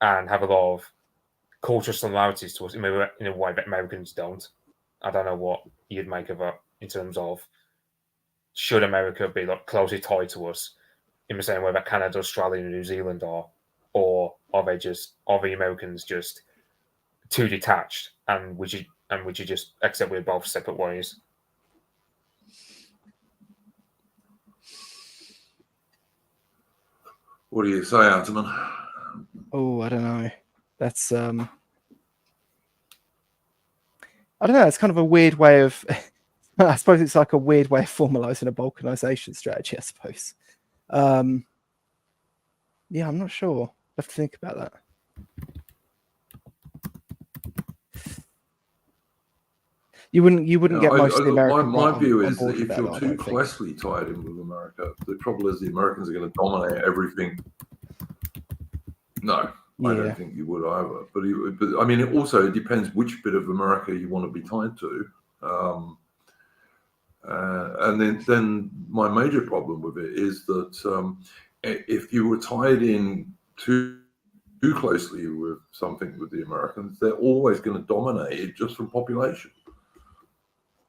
and have a lot of cultural similarities to us in a way that Americans don't. I don't know what you'd make of it in terms of should America be like closely tied to us in the same way that Canada, Australia, and New Zealand are, or are the Americans just too detached and would you just accept we're both separate ways? What do you say, Antonin? Oh, I don't know. That's I don't know. It's kind of a weird way of. I suppose it's like a weird way of formalizing a balkanization strategy. I suppose. Yeah, I'm not sure. I have to think about that. You wouldn't get most of the American my view is that board if with you're that, too closely tied in with America, the trouble is the Americans are going to dominate everything. No, Yeah. I don't think you would either. But I mean, it also depends which bit of America you want to be tied to. And then my major problem with it is that if you were tied in too closely with something with the Americans, they're always going to dominate it just from population.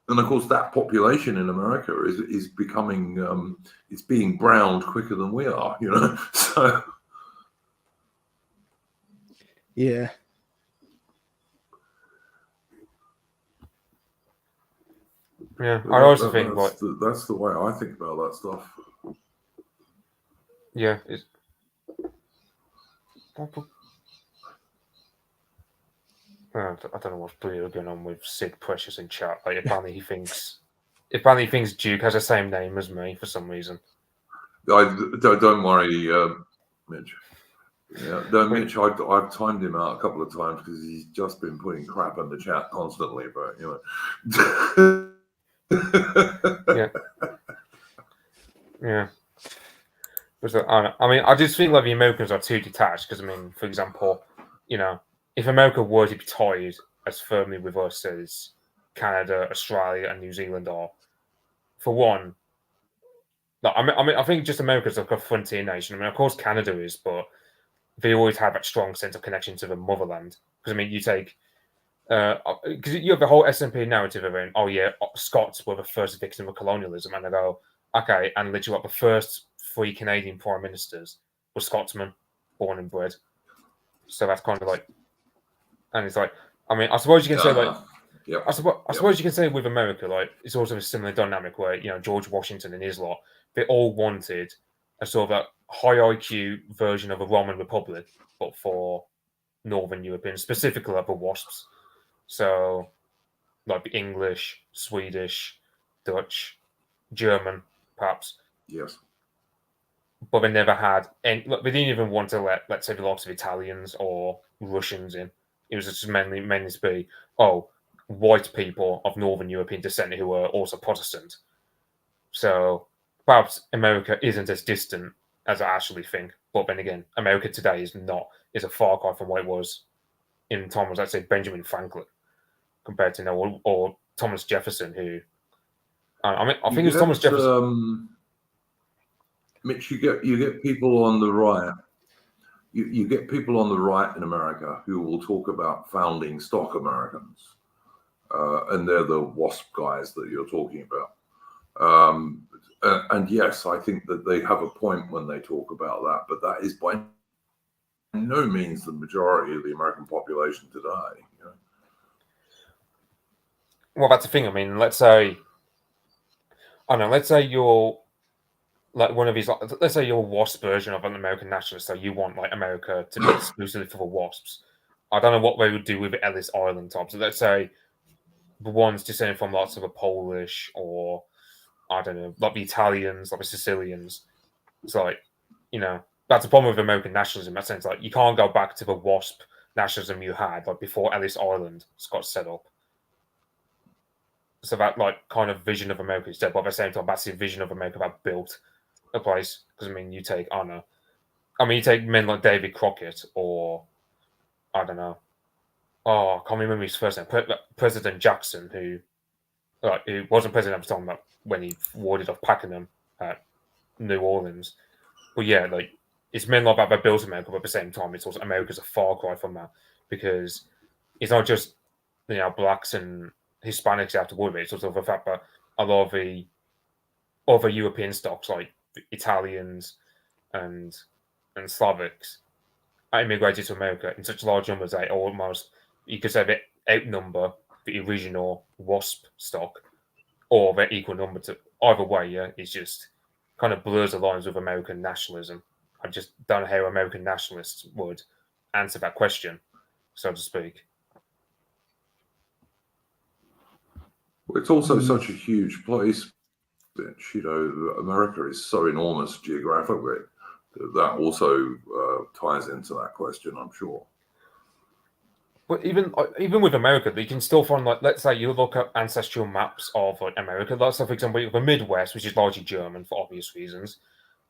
And of course, that population in America is becoming it's being browned quicker than we are, you know. So yeah. Yeah, I also think that's the way I think about that stuff. Yeah, I don't know what's going on with Sid Precious in chat. Like, apparently he thinks Duke has the same name as me for some reason. Don't worry, Mitch. Yeah, no, Mitch. I've timed him out a couple of times because he's just been putting crap in the chat constantly. But you know. Yeah. I mean, I just think like the Americans are too detached because I mean, for example, you know, if America were to be tied as firmly with us as Canada, Australia, and New Zealand are, for one, like, I mean, I think just America's like a frontier nation. I mean, of course, Canada is, but they always have that strong sense of connection to the motherland. Because I mean, you take because you have the whole SNP narrative around, oh yeah, Scots were the first victim of colonialism, and I go, okay, and literally, like, the first 3 Canadian prime ministers were Scotsmen, born and bred. So that's kind of like, and it's like, I mean, I suppose you can say like, yeah, I suppose you can say with America, like, it's also a similar dynamic where, you know, George Washington and his lot, they all wanted a sort of a high IQ version of a Roman Republic, but for Northern Europeans, specifically like the WASPs. So, like the English, Swedish, Dutch, German, perhaps. Yes. But they never had any. Look, they didn't even want to let, let's say, the lots of Italians or Russians in. It was just mainly to be, oh, white people of Northern European descent who were also Protestant. So perhaps America isn't as distant as I actually think. But then again, America today is a far cry from what it was in time was, let's say, Benjamin Franklin compared to now, or Thomas Jefferson, who I mean, I think it was Thomas Jefferson. Mitch, you get people on the right. You get people on the right in America who will talk about founding stock Americans, and they're the WASP guys that you're talking about. And yes, I think that they have a point when they talk about that, but that is by no means the majority of the American population today. You know? Well, that's the thing. I mean, let's say, I don't know, let's say you're like one of these, let's say you're a WASP version of an American nationalist, so you want like America to be exclusively for the WASPs. I don't know what they would do with Ellis Island types. So let's say the ones descending from lots of the Polish or, I don't know, like the Italians, like the Sicilians. It's like, you know, that's the problem with American nationalism in that sense. Like, you can't go back to the WASP nationalism you had like before Ellis Island got set up. So that like kind of vision of America is dead, but at the same time, that's the vision of America that built a place. Because I mean, you take, I don't know, I mean, you take men like David Crockett, or I don't know. Oh, I can't remember his first name. President Jackson, who wasn't president at the time, but when he warded off Pakenham at New Orleans. But yeah, like it's men like that built America, but at the same time, it's also America's a far cry from that, because it's not just blacks and Hispanics you have to worry about. It's also the fact that a lot of the other European stocks, like Italians and Slavics, immigrated to America in such large numbers that almost, you could say, they outnumber the original WASP stock, or they're equal number to either way. Yeah, it's just kind of blurs the lines with American nationalism. I just don't know how American nationalists would answer that question, so to speak. It's also such a huge place. America is so enormous geographically that also ties into that question, I'm sure. But even with America, you can still find, like, let's say you look at ancestral maps of like America. Let's say, for example, the Midwest, which is largely German for obvious reasons.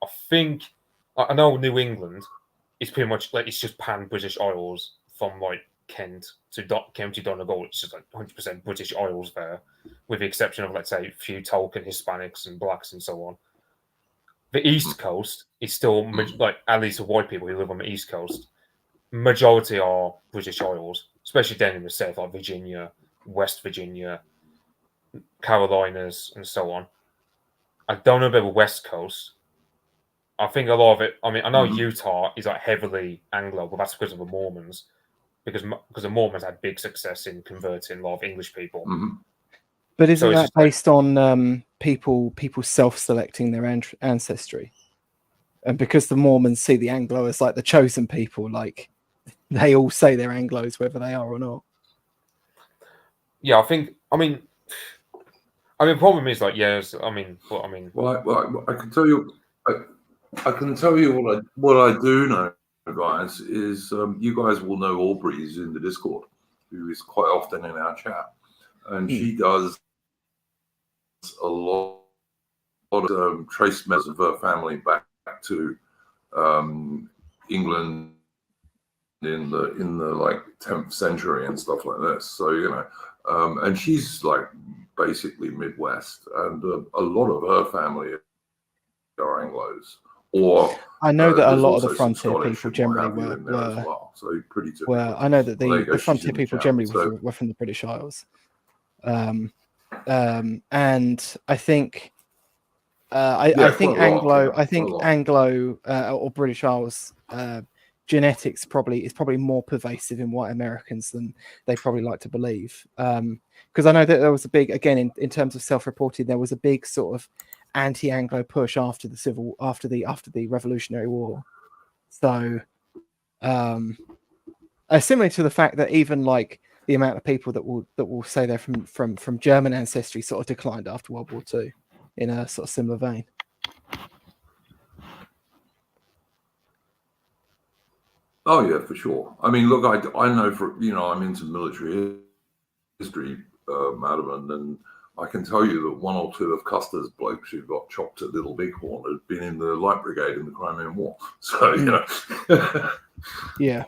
I know New England is pretty much like it's just pan-British Isles from like Kent to County Donegal. It's just like 100% British Isles there, with the exception of, let's say, a few Tolkien Hispanics and blacks and so on. The East Coast is still like, at least the white people who live on the East Coast, majority are British Isles, especially down in the south, like Virginia, West Virginia, Carolinas, and so on. I don't know about the West Coast. I think a lot of it. I mean, I know Utah is like heavily Anglo, but that's because of the Mormons, because the Mormons had big success in converting a lot of English people. But isn't that based on people self-selecting their ancestry? And because the Mormons see the Anglo as like the chosen people, like they all say they're Anglos, whether they are or not. Yeah, I mean, the problem is, like, yes, Well, I can tell you, I can tell you what I do know, guys, is you guys will know Aubrey's in the Discord, who is quite often in our chat, and she does a lot of trace members of her family back to England in the like 10th century and stuff like this. So and she's like basically Midwest, and a lot of her family are Anglos. Or I know that a lot of the frontier people generally were well. So pretty typical. Well, I know that the frontier people generally were from the British Isles, and I think I think Anglo or British Isles genetics is probably more pervasive in white Americans than they probably like to believe. Because I know that there was a big, again, in terms of self-reported, there was a big sort of anti-Anglo push after the Revolutionary War. So similar to the fact that even like the amount of people that will say they're from German ancestry sort of declined after World War II, in a sort of similar vein. Oh yeah, for sure. I mean, look, I know I'm into military history, Madam, and I can tell you that one or two of Custer's blokes who got chopped at Little Bighorn had been in the Light Brigade in the Crimean War. So yeah.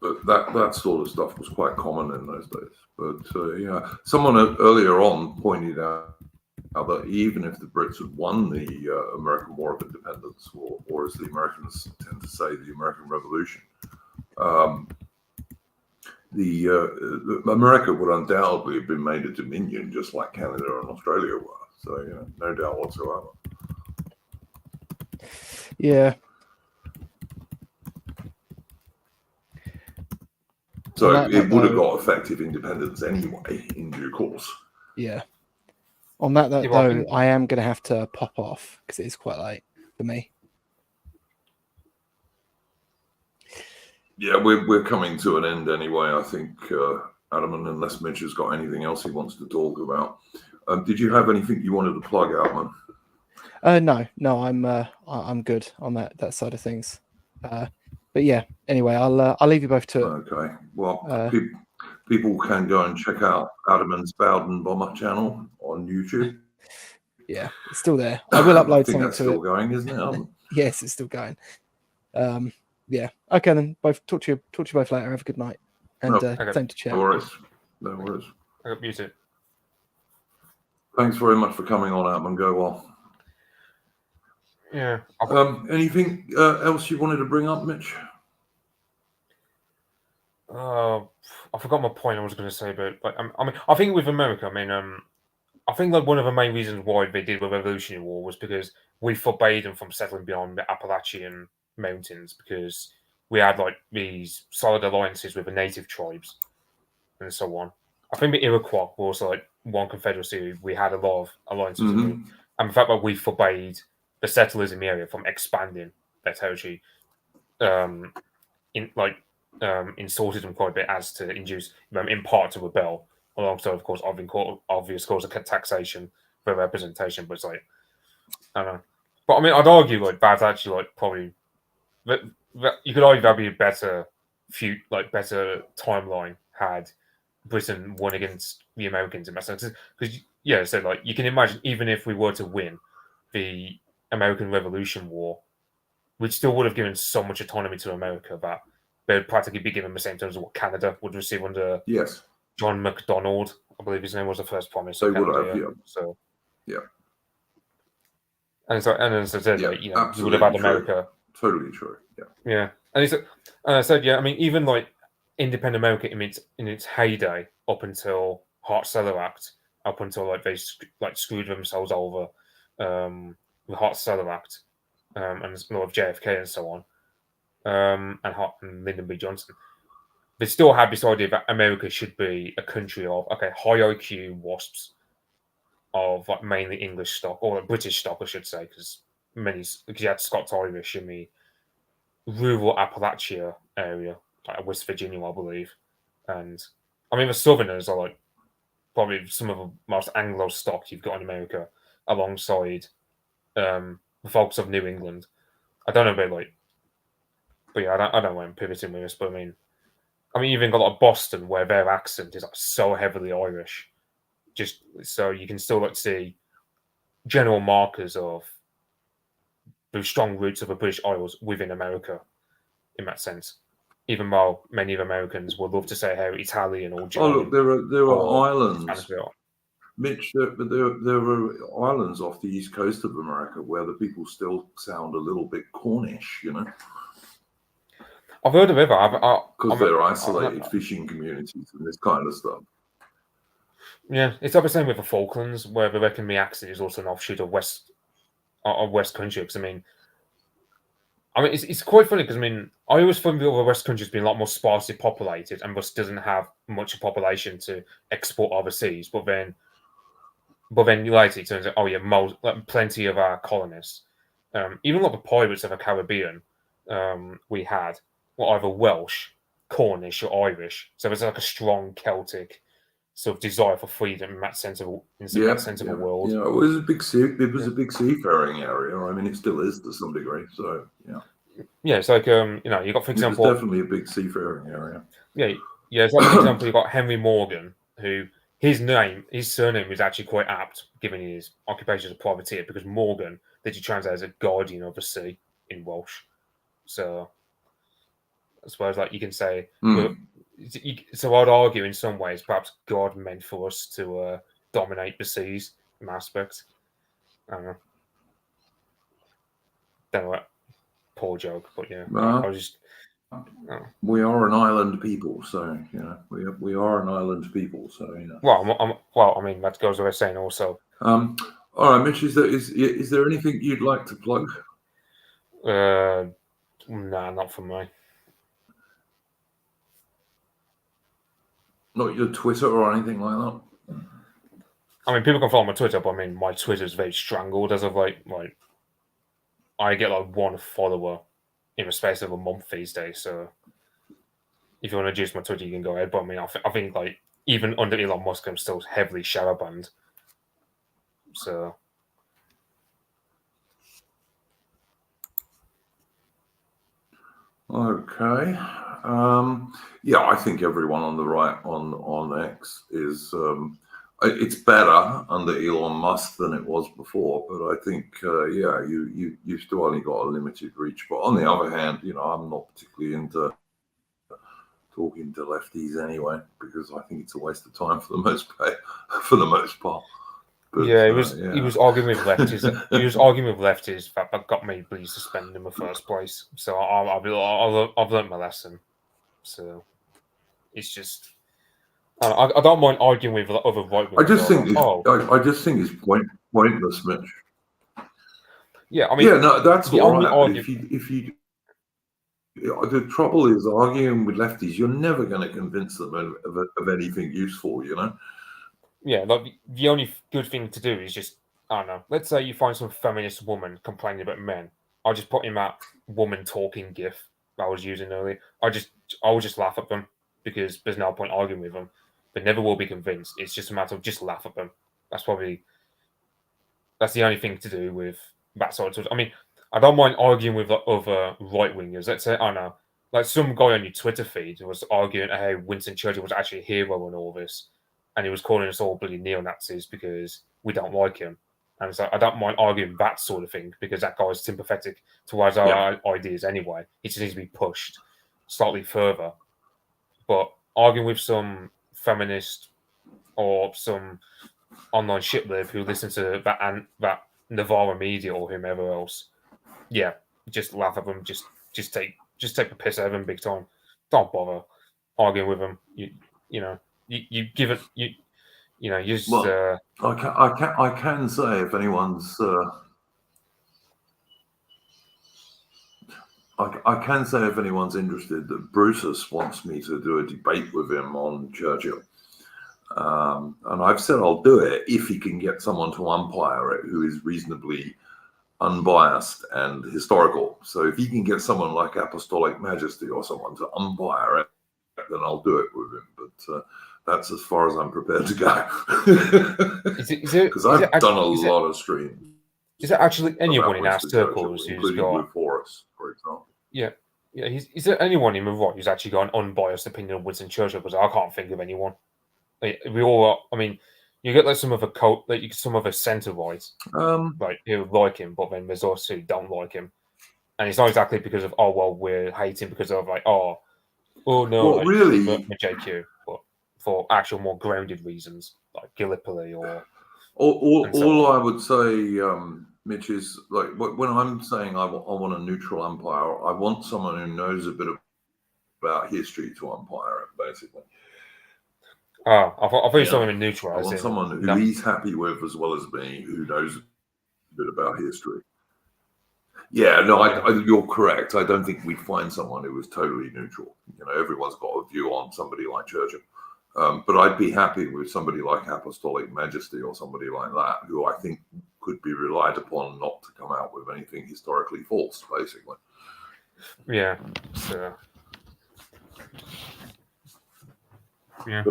But that sort of stuff was quite common in those days. But someone earlier on pointed out that even if the Brits had won the American War of Independence, or as the Americans tend to say, the American Revolution, America would undoubtedly have been made a dominion, just like Canada and Australia were. So, no doubt whatsoever. Yeah. So it would have got effective independence anyway, in due course. Yeah. On that note, though, I am going to have to pop off because it is quite late for me. Yeah, we're coming to an end anyway, I think, Adam, and unless Mitch has got anything else he wants to talk about. Did you have anything you wanted to plug, Outman? No, I'm good on that side of things. But yeah, anyway, I'll leave you both to it. Okay. Well, people can go and check out Adam's Bowden Bomber channel on YouTube. Yeah, it's still there. I will I upload think something that's to still it. going, isn't it? Yes, it's still going. Yeah. Okay, then. Both talk to you both later. Have a good night, and same to chat. No worries. No worries. I got muted. Thanks very much for coming on, Atman. Go well. Yeah. Anything else you wanted to bring up, Mitch? I forgot my point I was going to say, but I mean, I think with America, I mean, I think like one of the main reasons why they did the Revolutionary War was because we forbade them from settling beyond the Appalachian Mountains because we had like these solid alliances with the native tribes and so on. I think the Iroquois were also like one confederacy we had a lot of alliances with, and the fact that we forbade the settlers in the area from expanding their territory, insulted them quite a bit as to induce them in part to rebel, alongside, of course, obvious cause of taxation for representation. But it's like, I don't know. But I mean, I'd argue like that's actually like probably that you could argue that'd be a better better timeline had Britain won against the Americans in that sense. Because yeah, so like you can imagine, even if we were to win the American Revolution War, we still would have given so much autonomy to America that they would practically be given the same terms of what Canada would receive under John MacDonald, I believe his name was, the first Prime Minister of Canada. Would have, yeah. So yeah. And so, and as I said, yeah, like, you know, you would have had America. Totally true. Yeah. Yeah. And I said, yeah, I mean, even like independent America in its heyday, up until Hart-Celler Act, up until like they screwed themselves over the Hart-Celler Act, and a lot of JFK and so on, and Lyndon B. Johnson, they still had this idea that America should be a country of high IQ WASPs of like mainly English stock, or British stock, I should say, because you had Scots-Irish in the rural Appalachia area, like West Virginia, I believe. And I mean, the Southerners are like probably some of the most Anglo stock you've got in America, alongside the folks of New England. I don't know about like, but yeah, I don't know I'm pivoting with this, but I mean, you even got like Boston, where their accent is like so heavily Irish, just so you can still like see general markers of the strong roots of the British Isles within America, in that sense. Even though many of Americans would love to say how Italian or German. Oh look, there are islands. Mitch, there are islands off the east coast of America where the people still sound a little bit Cornish, you know. I've heard of it, because they're isolated fishing communities and this kind of stuff. Yeah, it's like the same with the Falklands, where they reckon the accent is also an offshoot of West Country. Because I mean, it's quite funny because I mean, I always find the other West Countries being a lot more sparsely populated and thus doesn't have much population to export overseas. But then later it turns out, oh yeah, plenty of our colonists, even like the pirates of the Caribbean, we had were either Welsh, Cornish, or Irish. So there's like a strong Celtic sort of desire for freedom in that sense of the world. Yeah, it was a big big seafaring area. I mean, it still is to some degree. So yeah. Yeah, it's like you know, you got, for example, it's definitely a big seafaring area. Yeah. It's like, for example, you got Henry Morgan, who his surname is actually quite apt given his occupation as a privateer, because Morgan literally translates as a guardian of the sea in Welsh. So I suppose like you can say, so I'd argue in some ways perhaps God meant for us to dominate the seas in aspects. I don't know. Poor joke, but yeah, I was just. We are an island people, so you know we are an island people, so you know. Well, I mean that goes without saying. Also, all right, Mitch, is there anything you'd like to plug? Nah, not for me. Not your Twitter or anything like that. I mean, people can follow my Twitter, but I mean, my Twitter is very strangled as of like I get like one follower in the space of a month these days. So if you want to juice my Twitter, you can go ahead. But I mean, I think like even under Elon Musk, I'm still heavily shadow banned. So. Okay. Yeah, I think everyone on the right on X is it's better under Elon Musk than it was before, but I think, you still only got a limited reach. But on the other hand, I'm not particularly into talking to lefties anyway, because I think it's a waste of time for the most part. But, He was arguing with lefties. He was arguing with lefties that got me really suspended in the first place. So I've learned my lesson. So it's just I don't mind arguing with other right wingers. I just think it's pointless, Mitch. Yeah, I mean, that's the all only right. argument. If you the trouble is arguing with lefties, you're never going to convince them of anything useful, Yeah, like the only good thing to do is just, I don't know. Let's say you find some feminist woman complaining about men. I'll just put in that woman talking gif that I was using earlier. I will just laugh at them because there's no point arguing with them. They never will be convinced. It's just a matter of just laugh at them. That's the only thing to do with that sort of. I mean, I don't mind arguing with other right wingers. Let's say, I don't know, like some guy on your Twitter feed was arguing, hey, Winston Churchill was actually a hero in all this, and he was calling us all bloody neo Nazis because we don't like him. And so I don't mind arguing that sort of thing because that guy is sympathetic towards our ideas anyway. He just needs to be pushed slightly further. But arguing with some feminist or some online shitlib who listen to that Navarra media or whomever else, just laugh at them. Just take the piss out of them big time. Don't bother arguing with them. You give it. You just. Well, I can say if anyone's. I can say if anyone's interested that Brutus wants me to do a debate with him on Churchill. And I've said I'll do it if he can get someone to umpire it who is reasonably unbiased and historical. So if he can get someone like Apostolic Majesty or someone to umpire it, then I'll do it with him. But that's as far as I'm prepared to go. Because I've done a lot of streams. Is there actually anyone in our circles who's got with Forrest, for example? Yeah. Is there anyone in the right who's actually got an unbiased opinion of Winston Churchill? Because I can't think of anyone. We all, I mean, you get like some of a centre right, who like him, but then there's also who don't like him, and it's not exactly because of we're hating because of no, well, really, JQ, but for actual more grounded reasons like Gallipoli or. All I would say, Mitch, is like when I'm saying I want a neutral umpire, I want someone who knows a bit about history to umpire it, basically. I thought you someone neutral. I want someone who he's happy with as well as me, who knows a bit about history. Yeah, no, you're correct. I don't think we'd find someone who was totally neutral. Everyone's got a view on somebody like Churchill. But I'd be happy with somebody like Apostolic Majesty or somebody like that, who I think could be relied upon not to come out with anything historically false, basically. Yeah. So. Yeah.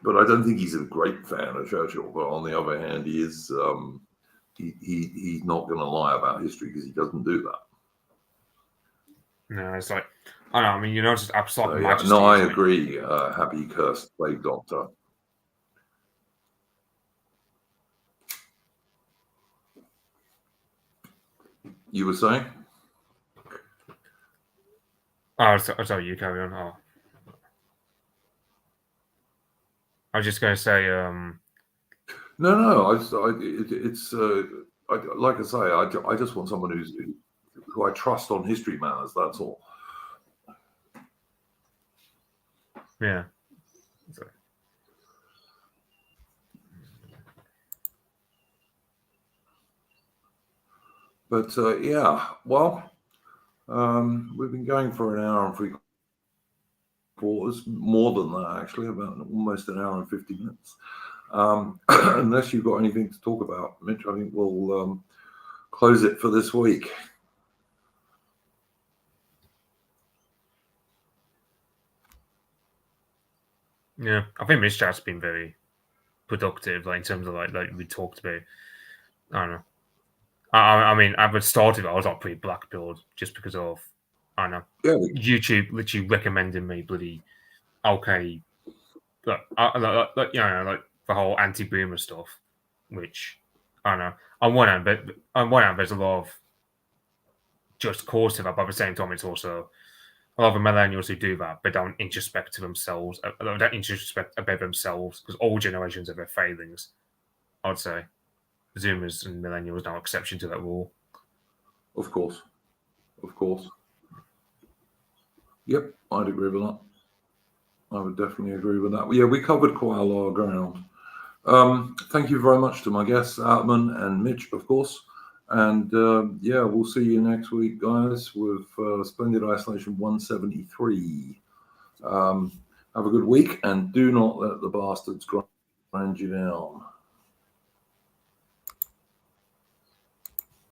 But I don't think he's a great fan of Churchill. But on the other hand, he is. He's not going to lie about history because he doesn't do that. No, it's like I don't know. I mean, just Apostolic Majesty. No, I agree. Happy cursed plague doctor. You were saying? Oh, sorry, you carry on. Oh. I was just going to say. No. It's like I say. I just want someone who I trust on history matters. That's all. Yeah. But well, we've been going for an hour and 3/4, more than that actually, about almost an hour and 50 minutes. Unless you've got anything to talk about, Mitch, I think we'll close it for this week. Yeah, I think this chat's been very productive, like in terms of like we talked about. I don't know. I mean, at the start of it, I was like pretty black-pilled just because of I don't know. Yeah. YouTube literally recommending me bloody okay, like the whole anti-boomer stuff, which I don't know. On one hand, there's a lot of just cause to that, but at the same time, it's also a lot of the millennials who do that, but don't introspect to themselves, don't introspect about themselves, because all generations have their failings. I'd say Zoomers and millennials are no exception to that rule. Of course. Yep, I'd agree with that. I would definitely agree with that. Yeah, we covered quite a lot of ground. Thank you very much to my guests, Atman and Mitch, of course. And yeah, we'll see you next week, guys, with Splendid Isolation 173. Have a good week, and do not let the bastards grind you down.